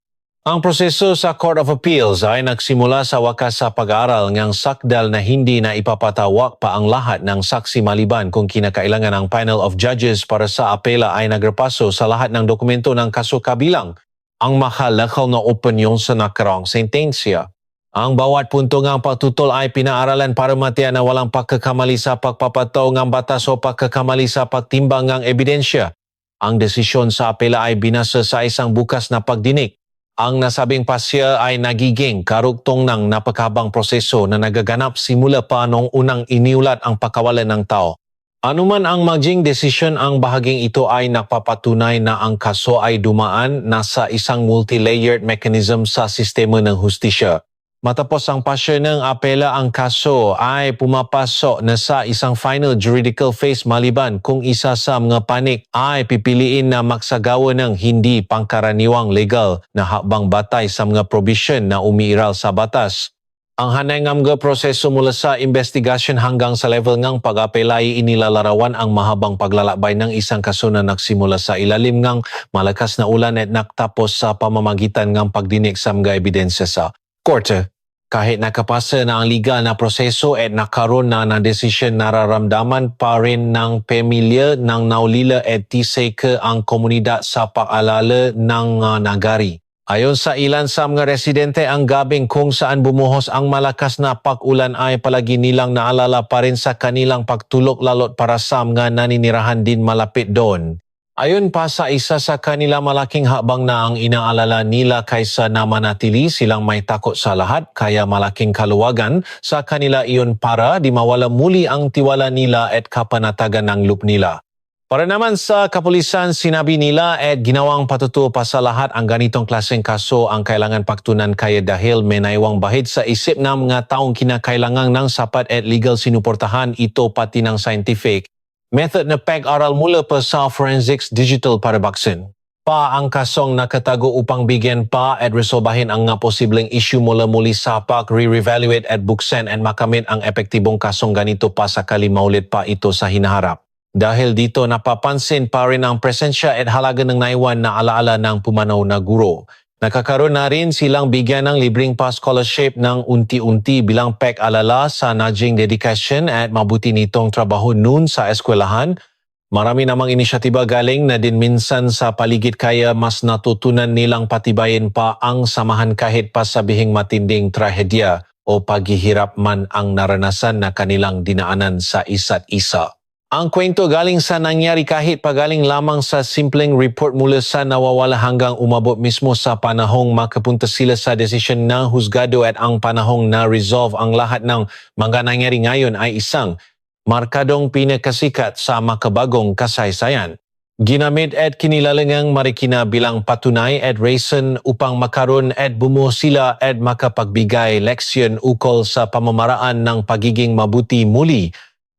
Ang proseso sa Court of Appeals ay nagsimula sa wakas sa pag-aaral ng sakdal na hindi na ipapatawag pa ang lahat ng saksi maliban kung kinakailangan ang panel of judges para sa apela ay nagrepaso sa lahat ng dokumento ng kaso kabilang ang makalakaw na opinyon sa nakaraang sentensya. Ang bawat punto ng pagtutol ay pinaaralan para matiyak na walang pagkakamali sa pagpapataw ng batas o pagkakamali sa pagtimbang ng ebidensya. Ang desisyon sa apela ay binasa sa isang bukas na pagdinig. Ang nasabing pasya ay nagiging karugtong ng napakabang proseso na nagaganap simula pa noong unang iniulat ang pagkawalan ng tao. Anuman ang maging desisyon, ang bahaging ito ay napapatunay na ang kaso ay dumaan na sa isang multi-layered mechanism sa sistema ng hustisya. Matapos ang pasya ng apela, ang kaso ay pumapasok na sa isang final juridical phase maliban kung isa sa mga panik ay pipiliin na magsagawa ng hindi pangkaraniwang legal na hakbang batay sa mga provision na umiiral sa batas. Ang hanay ng mga proseso mula sa investigasyon hanggang sa level ng pag-apela ay inilalarawan ang mahabang paglalakbay ng isang kaso na nagsimula sa ilalim ng malakas na ulan at nagtapos sa pamamagitan ng pagdinig sa mga ebidensya sa korte. Kahit nakapasa na ang legal na proseso at nakaroon na ng desisyon, nararamdaman pa rin ng pamilya ng naulila at tisay ka ang komunidad sa pag-alala ng nagari. Ayon sa ilan sa mga residente, ang gabing kung saan bumuhos ang malakas na pag-ulan ay palagi nilang naalala pa rin sa kanilang pagtulog lalot para sa mga naninirahan din malapit doon. Ayon pa sa isa sa kanila, malaking habang na ang inaalala nila kaysa na manatili silang may takot sa lahat, kaya malaking kaluwagan sa kanila iyon para di mawala muli ang tiwala nila at kapanatagan ng loob nila. Para naman sa kapulisan, sinabi nila at ginawang patutuo pa sa lahat ang ganitong klaseng kaso ang kailangan pagtunan kaya dahil may naiwang bahid sa isip ng mga taong kinakailangan ng sapat at legal sinuportahan ito pati ng scientific method na pag-aral mula pa sa forensics digital para baksin. Pa ang kasong nakatago upang bigyan pa at resolbahin ang nga posibleng issue mula muli sa pag-re-evaluate at buksan at makamit ang epektibong kasong ganito pa sakali maulit pa ito sa hinaharap. Dahil dito napapansin pa rin ang presensya at halaga ng naiwan na alaala ng pumanaw na guro. Nakakaroon na rin silang bigyan ng libreng pa-scholarship ng unti-unti bilang pag-alala sa naging dedikasyon at mabuti nitong trabaho noon sa eskwelahan. Marami namang inisyatiba galing na din minsan sa paligid kaya mas natutunan nilang patibayin pa ang samahan kahit pa sabihing matinding trahedya o paghihirap man ang naranasan na kanilang dinaanan sa isa't isa. Ang kwento galing sa nangyari kahit pagaling lamang sa simpleng report mula sa nawawala hanggang umabot mismo sa panahong makapunta sila sa desisyon ng husgado at ang panahong na-resolve ang lahat ng mga nangyari ngayon ay isang markadong pinakasikat sa makabagong kasaysayan. Ginamit at kinilalangang Marikina bilang patunay at reason upang makaroon at bumuo sila at makapagbigay leksyon ukol sa pamamaraan ng pagiging mabuti muli.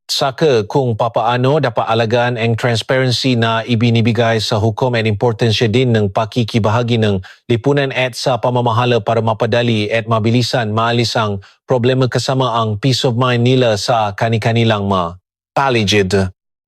Saka kung papaano dapat alagaan ang transparency na ibinibigay sa hukom at importansya din ng pakikibahagi ng lipunan at sa pamamahala para mapadali at mabilisan maalis ang problema kasama ang peace of mind nila sa kani-kanilang paligid.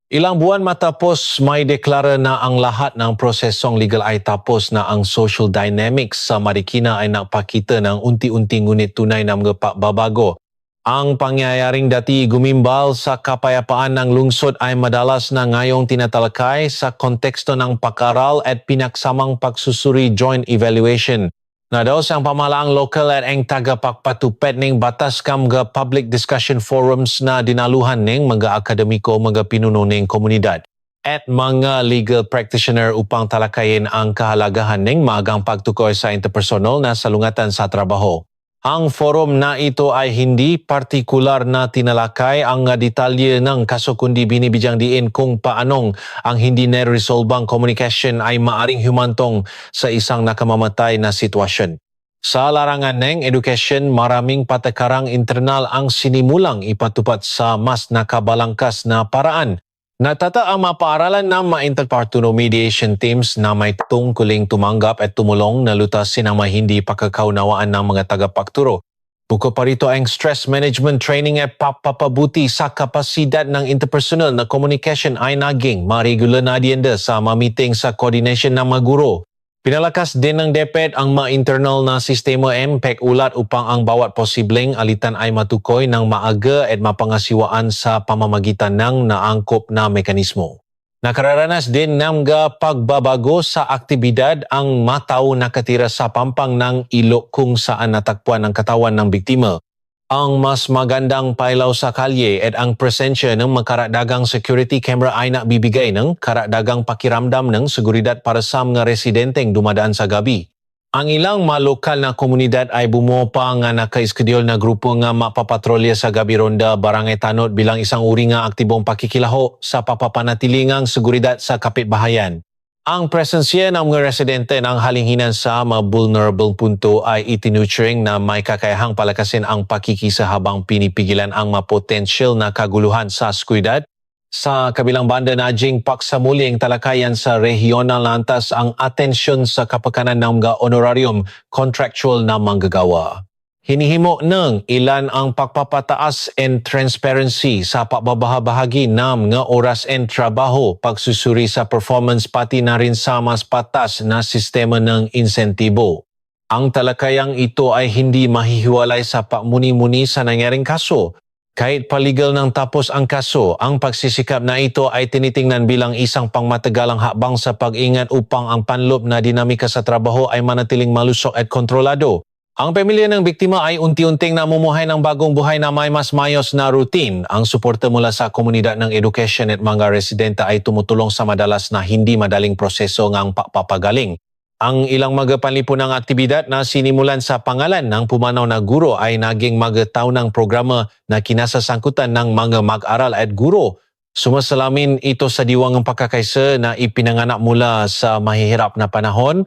Ilang buwan matapos may deklara na ang lahat ng prosesong legal ay tapos na, ang social dynamics sa Marikina ay napakita ng unti-unti ngunit tunay na mga pagbabago. Ang pangyayaring dati gumimbal sa kapayapaan ng lungsod ay madalas na ngayong tinatalakay sa konteksto ng pag-aral at pinaksamang pagsusuri joint evaluation. Na daw sa pamahalaang lokal at ang tagapagpatupad ng batas kam mga public discussion forums na dinaluhan ng mga akademiko, mga pinuno ng komunidad at mga legal practitioner upang talakayin ang kahalagahan ng maagang pagtukoy sa interpersonal na salungatan sa trabaho. Ang forum na ito ay hindi partikular na tinalakay ang detalye ng kaso kundi binibigyang diin kung paanong ang hindi na-resolvang communication ay maaring humantong sa isang nakamamatay na sitwasyon. Sa larangan ng education, maraming patakarang internal ang sinimulang ipatupad sa mas nakabalangkas na paraan. Natata ang mapaaralan ng ma-interpartner mediation teams na may tungkuling tumanggap at tumulong na lutasin ang may hindi pagkakaunawaan ng mga tagapagturo. Bukod pa rito ang stress management training at papapabuti sa kapasidad ng interpersonal na communication ay naging maregular na agenda sa meeting sa coordination ng mga guro. Pinalakas din ng DepEd ang ma-internal na sistema MPEC ulat upang ang bawat posibleng alitan ay matukoy ng maaga at mapangasiwaan sa pamamagitan ng naangkop na mekanismo. Nakararanas din ng pagbabago sa aktibidad ang matao nakatira sa pampang ng ilok kung saan natakpuan ang katawan ng biktima. Ang mas magandang pailaw sa kalye at ang presensya ng makaradagang security camera ay nagbibigay ng karadagang pakiramdam ng seguridad para sa mga residenteng dumadaan sa gabi. Ang ilang mga lokal na komunidad ay bumuo pa nga naka-schedule na grupo nga mapapatrolya sa gabi ronda barangay Tanod bilang isang uri nga aktibong pakikilaho sa papapanatilingang seguridad sa kapitbahayan. Ang presensya ng mga residente ng halinghinan sa mga vulnerable punto ay itinuturing na may kakayahang palakasin ang pakikisa habang pinipigilan ang mga potential na kaguluhan sa seguridad. Sa kabilang banda na jing paksamuling talakayan sa regional lantas ang atensyon sa kapakanan ng mga honorarium contractual na manggagawa. Hinihimo ng ilan ang pagpapataas and transparency sa pagbabahabahagi ng mga oras and trabaho, pagsusuri sa performance pati na rin sa mas patas na sistema ng insentibo. Ang talakayang ito ay hindi mahihiwalay sa pagmuni-muni sa nangyaring kaso. Kahit paligal ng tapos ang kaso, ang pagsisikap na ito ay tinitingnan bilang isang pangmatagalang hakbang sa pag-ingat upang ang panloob na dinamika sa trabaho ay manatiling malusog at kontrolado. Ang pamilya ng biktima ay unti-unting namumuhay ng bagong buhay na may mas mayos na routine. Ang suporta mula sa komunidad ng education at mga residente ay tumutulong sa madalas na hindi madaling proseso ng pagpapagaling. Ang ilang mga panlipunang aktibidad na sinimulan sa pangalan ng pumanaw na guro ay naging magataunang programa na kinasasangkutan ng mga mag-aral at guro. Sumasalamin ito sa diwang pagkakaisa na ipinanganak mula sa mahihirap na panahon.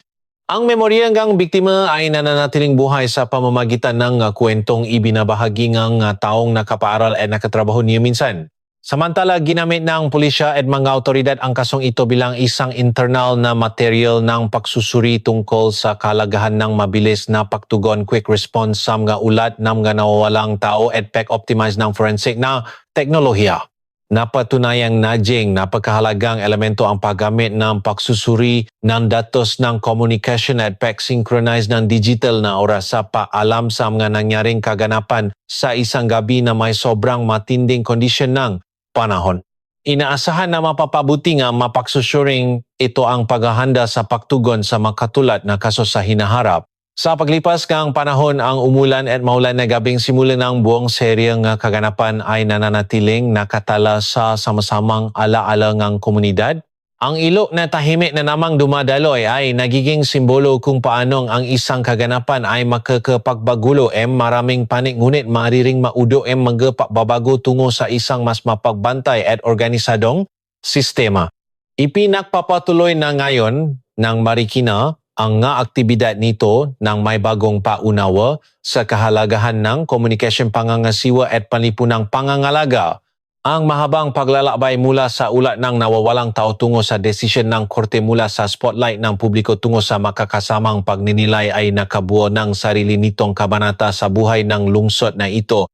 Ang memorya ng biktima ay nananatiling buhay sa pamamagitan ng kwentong ibinabahagi ng taong nakapaaral at nakatrabaho niya minsan. Samantala, ginamit ng pulisya at mga autoridad ang kasong ito bilang isang internal na material ng pagsusuri tungkol sa kalagahan ng mabilis na pagtugon, quick response sa mga ulat ng mga nawawalang tao at pag-optimize ng forensic na teknolohiya. Napatunayang najing napakahalagang elemento ang paggamit ng pagsusuri ng datos ng communication at pag-synchronize ng digital na oras sa paalam sa mga nangyaring kaganapan sa isang gabi na may sobrang matinding kondisyon ng panahon. Inaasahan na mapapabuti nga mapagsusuring ito ang paghahanda sa pagtugon sa makatulad na kaso sa hinaharap. Sa paglipas ng panahon, ang umulan at maulan na gabing simula ng buong seryeng kaganapan ay nananatiling nakatala sa sama-samang alaala ng komunidad. Ang ilok na tahimik na namang dumadaloy ay nagiging simbolo kung paanong ang isang kaganapan ay makakapagbagulo maraming panik ngunit maariring maudo mga pagbabago tungo sa isang mas mapagbantay at organisadong sistema. Ipinagpapatuloy na ngayon ng Marikina ang nga aktibidad nito ng may bagong paunawa sa kahalagahan ng communication pangangasiwa at panlipunang pangangalaga. Ang mahabang paglalakbay mula sa ulat ng nawawalang tao tungo sa desisyon ng korte mula sa spotlight ng publiko tungo sa makakasamang pagninilay ay nakabuo ng sarili nitong kabanata sa buhay ng lungsod na ito.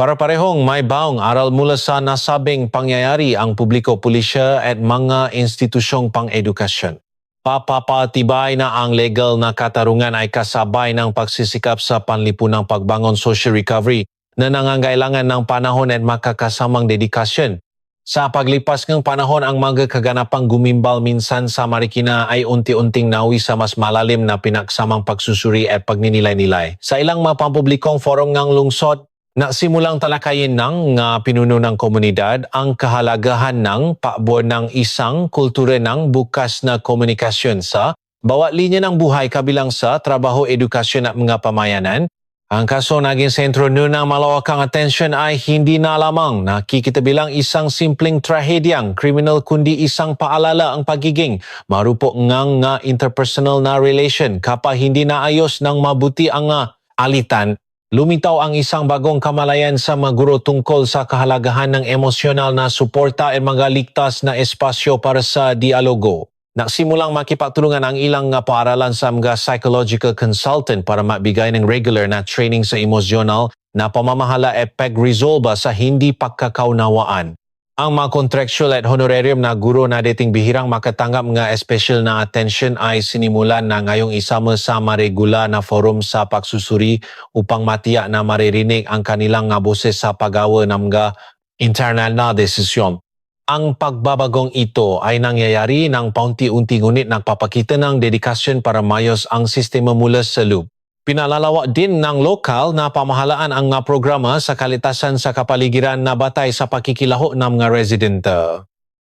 Para parehong may baong aral mula sa nasabing pangyayari ang publiko, pulisya at mga institusyong pang-edukasyon. Papapatibay na ang legal na katarungan ay kasabay ng pagsisikap sa panlipunang pagbangon social recovery na nangangailangan ng panahon at makakasamang dedikasyon. Sa paglipas ng panahon, ang mga kaganapang gumimbal minsan sa Marikina ay unti-unting nawi sa mas malalim na pinaksamang pagsusuri at pagninilay-nilay. Sa ilang mapampublikong forum ng lungsod, nasimulang talakayin ng pinuno ng komunidad ang kahalagahan ng paabot ng isang kultura ng bukas na komunikasyon sa bawat linya ng buhay kabilang sa trabaho, edukasyon at mga pamayanan. Ang kaso naging sentro nun ng malawakang atensyon ay hindi na lamang nakikita bilang isang simpleng trahedyang kriminal kundi isang paalala ang pagiging marupok nga interpersonal na relation kapag hindi naayos ng mabuti ang alitan. Lumitaw ang isang bagong kamalayan sa mga guro tungkol sa kahalagahan ng emosyonal na suporta at mga ligtas na espasyo para sa dialogo. Nagsimulang makipagtulungan ang ilang paaralan sa mga psychological consultant para magbigay ng regular na training sa emosyonal na pamamahala at pag-resolve sa hindi pagkakaunawaan. Ang mga contractual at honorarium na guro na dating bihirang makatanggap ng special na attention ay sinimulan na ngayong isama sa maregula na forum sa pagsusuri upang matiyak na maririnig ang kanilang boses sa pag-awa ng mga internal na desisyon. Ang pagbabagong ito ay nangyayari ng paunti-unti ngunit nagpapakita ng dedikasyon para mayos ang sistema mula sa loob. Pinalalawak din ng lokal na pamahalaan ang programa sa kalitasan sa kapaligiran na batay sa pakikilaho ng mga residente.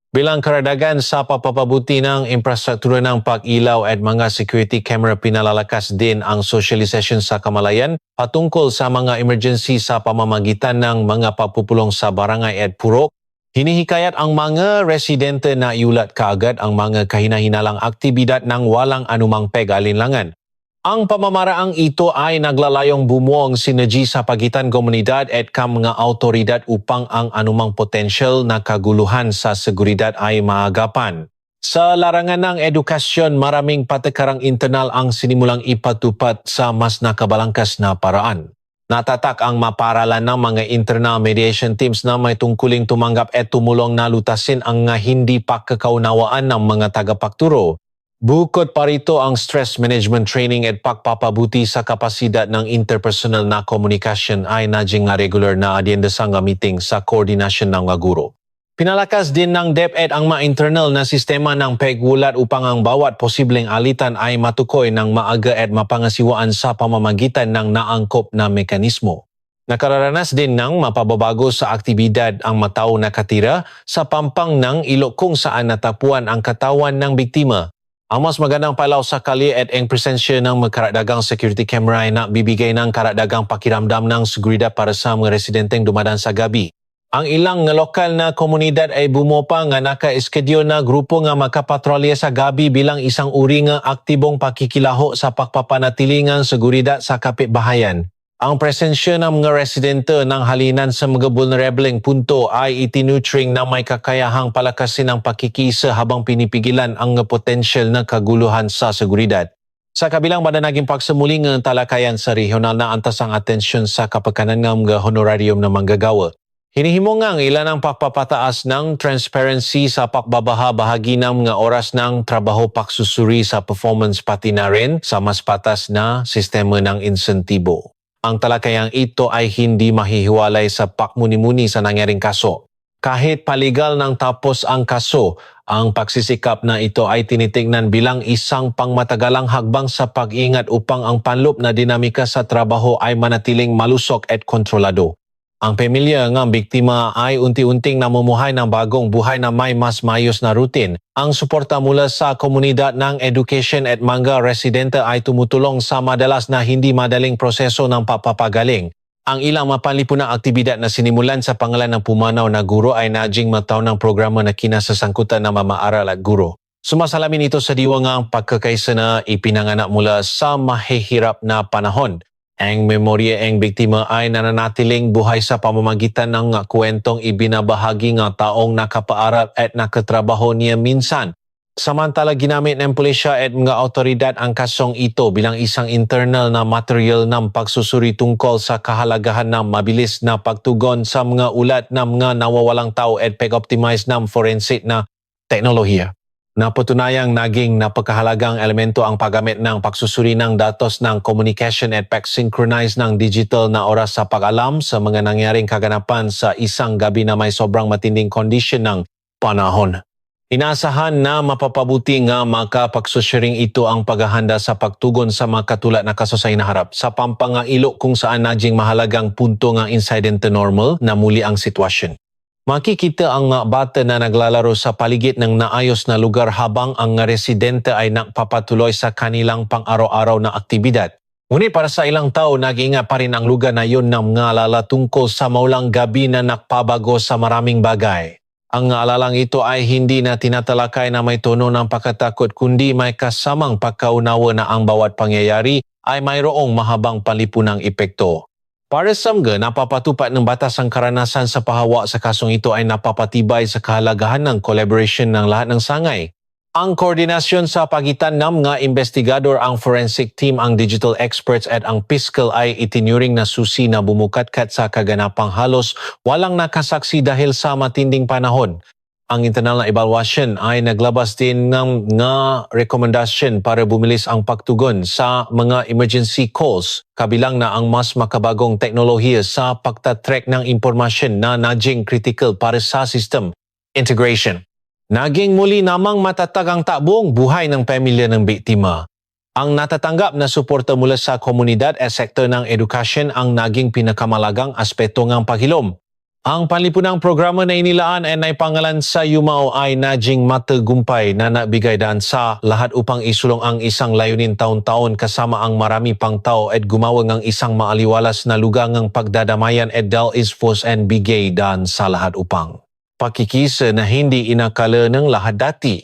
Bilang karagdagan sa papapabuti ng infrastruktura ng pag-ilaw at mga security camera, pinalalakas din ang socialization sa kamalayan patungkol sa mga emergency sa pamamagitan ng mga pagpupulong sa barangay at purok. Hinihikayat ang mga residente na iulat kaagad ang mga kahinahinalang aktibidad ng walang anumang pag-alinlangan. Ang pamamaraang ito ay naglalayong bumuo ang synergy sa pagitan komunidad at mga autoridad upang ang anumang potensyal na kaguluhan sa seguridad ay maagapan. Sa larangan ng edukasyon, maraming patakarang internal ang sinimulang ipatupad sa mas nakabalangkas na paraan. Natatak ang maparalan ng mga internal mediation teams na may tungkuling tumanggap at tumulong na lutasin ang hindi pagkakaunawaan ng mga tagapagturo. Bukod pa rito ang stress management training at pagpapabuti sa kapasidad ng interpersonal na komunikasyon ay naging regular na adyenda sa meeting sa koordinasyon ng guro. Pinalakas din ng DepEd ang mga internal na sistema ng paggulat upang ang bawat posibleng alitan ay matukoy ng maaga at mapangasiwaan sa pamamagitan ng naangkop na mekanismo. Nakararanas din ng mapababago sa aktibidad ang matao nakatira sa pampang ng ilok kung saan natapuan ang katawan ng biktima. Ang mas magandang palaw sa kali at ang presensya ng magkaragdagang security camera ay nagbibigay ng karagdagang pakiramdam ng seguridad para sa mga residenteng dumadaan sa gabi. Ang ilang lokal na komunidad ay bumupa nga naka-schedule na grupo nga makapatrolya sa gabi bilang isang uri nga aktibong pakikilaho sa pagpapanatilingang seguridad sa kapitbahayan. Ang presensya ng mga residente ng halinan sa mga vulnerableng punto ay itinutring na may kakayahang palakasin ang pakikisa habang pinipigilan ang potensyal na kaguluhan sa seguridad. Sa kabilang banda naging pagsamuling ng talakayan sa regional na antas ang atensyon sa kapakanan ng mga honorarium na manggagawa. Hinihimo nga ang ilan ang pagpapataas ng transparency sa pagbabaha-bahagi ng mga oras ng trabaho pagsusuri sa performance pati na rin sa mas patas na sistema ng insentibo. Ang talakayang ito ay hindi mahihiwalay sa pakmuni-muni sa nangyaring kaso. Kahit paligal nang tapos ang kaso, ang pagsisikap na ito ay tinitingnan bilang isang pangmatagalang hagbang sa pag-ingat upang ang panloob na dinamika sa trabaho ay manatiling malusok at kontrolado. Ang pamilya ng biktima ay unti-unting namumuhay ng bagong buhay na may mas mayos na routine. Ang suporta mula sa komunidad ng education at mga residente ay tumutulong sa madalas na hindi madaling proseso ng papapagaling. Ang ilang mapanlipunang aktibidad na sinimulan sa pangalan ng pumanaw na guro ay naging mataw ng programa na kinasasangkutan ng mamaaral at guro. Sumasalamin ito sa diwang pagkakaisa na ipinanganak mula sa mahihirap na panahon. Ang memorya ng biktima ay nananatiling buhay sa pamamagitan ng kwentong ibinabahagi ng taong nakapaaral at nakatrabaho niya minsan. Samantala ginamit ng pulisya at mga otoridad ang kasong ito bilang isang internal na material ng pagsusuri tungkol sa kahalagahan ng mabilis na pagtugon sa mga ulat ng mga nawawalang tao at pag-optimize ng forensic na teknolohiya. Napatunayang naging napakahalagang elemento ang paggamit ng pagsusuri ng datos ng communication at pag-synchronize ng digital na oras sa pag-alam sa mga nangyaring kaganapan sa isang gabi na may sobrang matinding kondisyon ng panahon. Inaasahan na mapapabuti nga makapagsusuring ito ang paghahanda sa pagtugon sa mga katulad na kaso sa hinaharap sa pampangangilo kung saan naging mahalagang punto ng incident to normal na muli ang sitwasyon. Makikita ang mga bata na naglalaro sa paligid ng naayos na lugar habang ang mga residente ay nakpapatuloy sa kanilang pang-araw-araw na aktibidad. Ngunit para sa ilang tao, nag-iingat pa rin ang lugar na yun ng mga alala tungkol sa maulang gabi na nakpabago sa maraming bagay. Ang alalang ito ay hindi na tinatalakay na may tono ng pagkatakot kundi may kasamang pagkaunawa na ang bawat pangyayari ay mayroong mahabang panlipunang epekto. Para sa mga napapatupad ng batas ang karanasan sa pahawa sa kasong ito ay napapatibay sa kahalagahan ng collaboration ng lahat ng sangay. Ang koordinasyon sa pagitan ng mga investigador, ang forensic team, ang digital experts at ang fiscal ay itinuring na susi na bumukatkat sa kaganapang halos walang nakasaksi dahil sa matinding panahon. Ang internal na evaluation ay naglabas din ng mga rekomendasyon para bumilis ang pagtugon sa mga emergency calls, kabilang na ang mas makabagong teknolohiya sa pagtatrack ng impormasyon na naging critical para sa system integration. Naging muli namang matatag ang takbong buhay ng pamilya ng biktima. Ang natatanggap na suporta mula sa komunidad at sektor ng edukasyon ang naging pinakamalagang aspeto ng paghilom. Ang panlipunang programa na inilaan ay naipangalan sa Yumao ay naging matagumpay na nabigay daan sa lahat upang isulong ang isang layunin taon-taon kasama ang marami pang tao at gumawa ng isang maaliwalas na lugar ng pagdadamayan at dal isfos and bigay daan sa lahat upang pakikisa na hindi inakala ng lahat dati.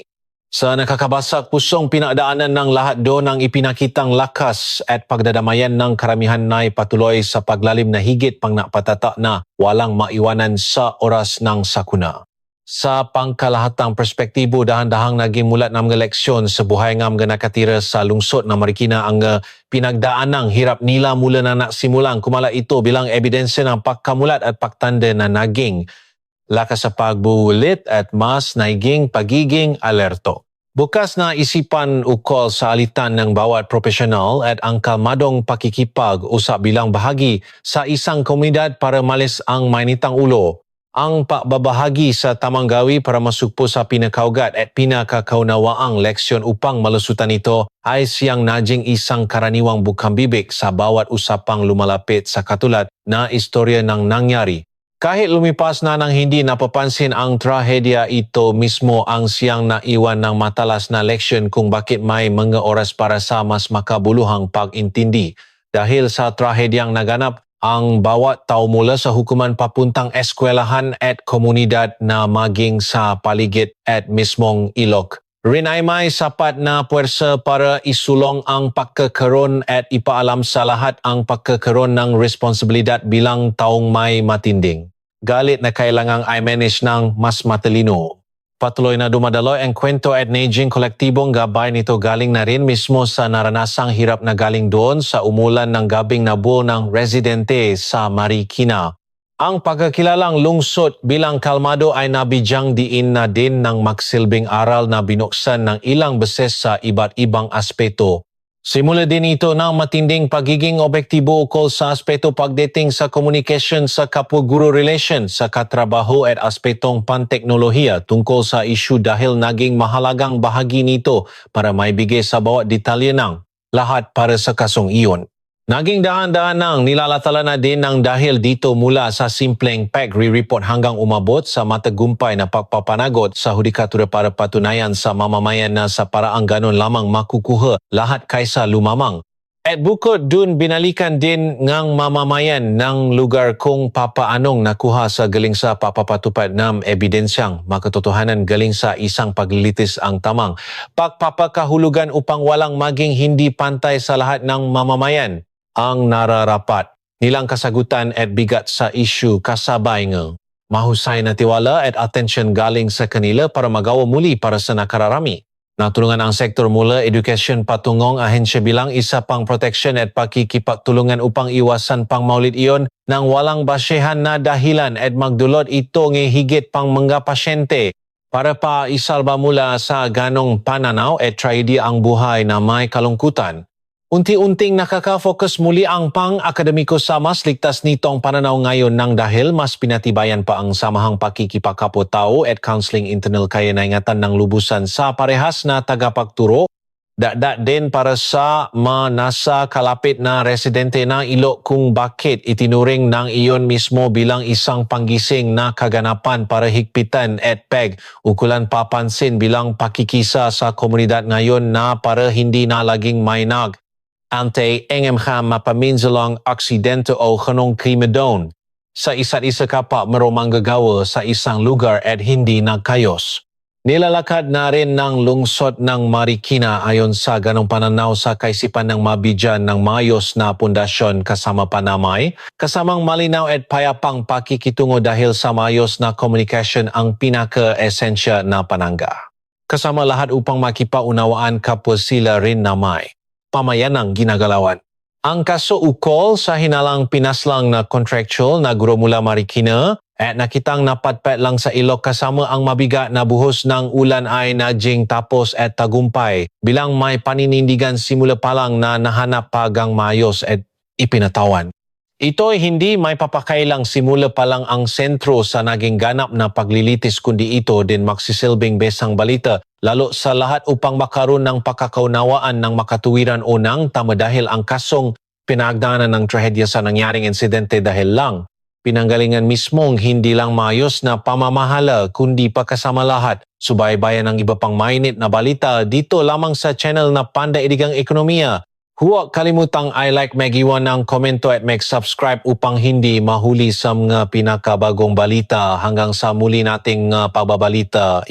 Sa nakakabasak pusong pinagdaanan ng lahat doon ang ipinakitang lakas at pagdadamayan ng karamihan na patuloy sa paglalim na higit pang napatata na walang maiwanan sa oras ng sakuna. Sa pangkalahatang perspektibo, dahan-dahang naging mulat ng mga leksyon sa buhay ng mga nakatira sa lungsod na Marikina ang pinagdaanang hirap nila mula na nasimulang kumala ito bilang ebidensya ng pagkamulat at pagtanda na naging lakas sa pagbuulit at mas naiging pagiging alerto. Bukas na isipan ukol sa alitan ng bawat profesional at ang kalmadong pakikipag-usap bilang bahagi sa isang komunidad para malis ang mainitang ulo. Ang pagbabahagi sa tamang gawi para masugpo sa pinakaugat at pinakakaunawaang leksyon upang malusutan ito ay siyang naging isang karaniwang bukang bibig sa bawat usapang lumalapit sa katulad na istorya ng nangyari. Kahit lumipas na nang hindi napapansin ang trahedya, ito mismo ang siyang naiwan ng matalas na leksyon kung bakit may mga oras para sa mas makabuluhang pag-intindi. Dahil sa trahedyang naganap, ang bawat tao mula sa hukuman papuntang eskwelahan at komunidad na maging sa paligid at mismong ilog rin ay may sapat na puwersa para isulong ang pagkakaroon at ipaalam sa lahat ang pagkakaroon ng responsibilidad bilang taong may matinding galit na kailangang i-manage ng mas matalino. Patuloy na dumadaloy ang kwento at naging kolektibong gabay nito galing na rin mismo sa naranasang hirap na galing doon sa umulan ng gabing nabuo ng residente sa Marikina. Ang pagkakilalang lungsod bilang kalmado ay nabidyang diin na din ng magsilbing aral na binuksan ng ilang beses sa iba't ibang aspeto. Simula din ito ng matinding pagiging objektibo ukol sa aspeto pagdating sa communication sa kapwa-guro relation sa katrabaho at aspetong panteknolohiya tungkol sa isyu dahil naging mahalagang bahagi nito para maibigay sa bawat detalye ng lahat para sa kasong iyon. Naging dahan-dahan nang nilalatala na din ng dahil dito mula sa simpleng pag-re-report hanggang umabot sa matagumpay na pagpapanagot sa hudikatura para patunayan sa mamamayan na sa paraang ganon lamang makukuha lahat kaysa lumamang. At bukod dun binalikan din ngang mamamayan ng lugar kung papaanong nakuha sa galing sa papapatupad ng ebidensyang makatotohanan galing sa isang paglilitis ang tamang pagpapakahulugan upang walang maging hindi pantay sa lahat ng mamamayan ang nararapat nilang kasagutan at bigat sa isyu kasabay ng mahusay na tiwala at atensyon galing sa kanila para magawa muli para sa nakararami. Natulungan ang sektor mula edukasyon patungong ahensya bilang isa pang proteksyon at pakikipagtulungan upang iwasan pang maulit iyon ng walang basehan na dahilan at magdulot ito ng higit pang mga pasyente. Para pa isalba mula sa ganong pananaw at tragedy ang buhay na may kalungkutan. Unti-unting nakaka-focus muli ang pang-akademiko sa mas ligtas nitong pananaw ngayon nang dahil mas pinatibayan pa ang samahang pakikipagkapwa-tao at counseling internal kaya na ingatan ng lubusan sa parehas na tagapagturo. Dagdag din para sa nasa kalapit na residente ng Ilo kung bakit itinuring ng iyon mismo bilang isang panggising na kaganapan para higpitan at ukulan papansin bilang pakikisa sa komunidad ngayon na para hindi na laging may ante-engem mapaminsalang aksidente o kanong krimen sa isa't isa kapwa marumang gagawa sa isang lugar at hindi nagkayos. Nilalakad na rin ng lungsod ng Marikina ayon sa ganong pananaw sa kaisipan ng mabigyan ng mayos na pundasyon kasama panamay, kasamang malinaw at payapang pakikitungo dahil sa mayos na komunikasyon ang pinaka-esensya na panangga. Kasama lahat upang makipaunawaan kapwa sila rin na may pamayanang ginagalawan. Ang kaso ukol sa hinalang pinaslang na contractual na guro mula Marikina at nakitang napatpat lang sa ilog kasama ang mabigat na buhos ng ulan ay naging tapos at tagumpay bilang may paninindigan simula pa lang na nahanap pagang mayos at ipinatawan. Ito'y hindi may papakailang simula pa lang ang sentro sa naging ganap na paglilitis kundi ito din magsisilbing besang balita lalo sa lahat upang makaroon ng pagkakaunawaan ng makatuwiran o ng tama dahil ang kasong pinagdaanan ng trahedya sa nangyaring insidente dahil lang pinanggalingan mismong hindi lang mayos na pamamahala kundi pa kasama lahat. Subaybayan ng iba pang mainit na balita dito lamang sa channel na Pandaidigang Ekonomiya. Huwag kalimutang i-like, mag-iwan ng komento at mag-subscribe upang hindi mahuli sa mga pinakabagong balita hanggang sa muli nating pagbabalita.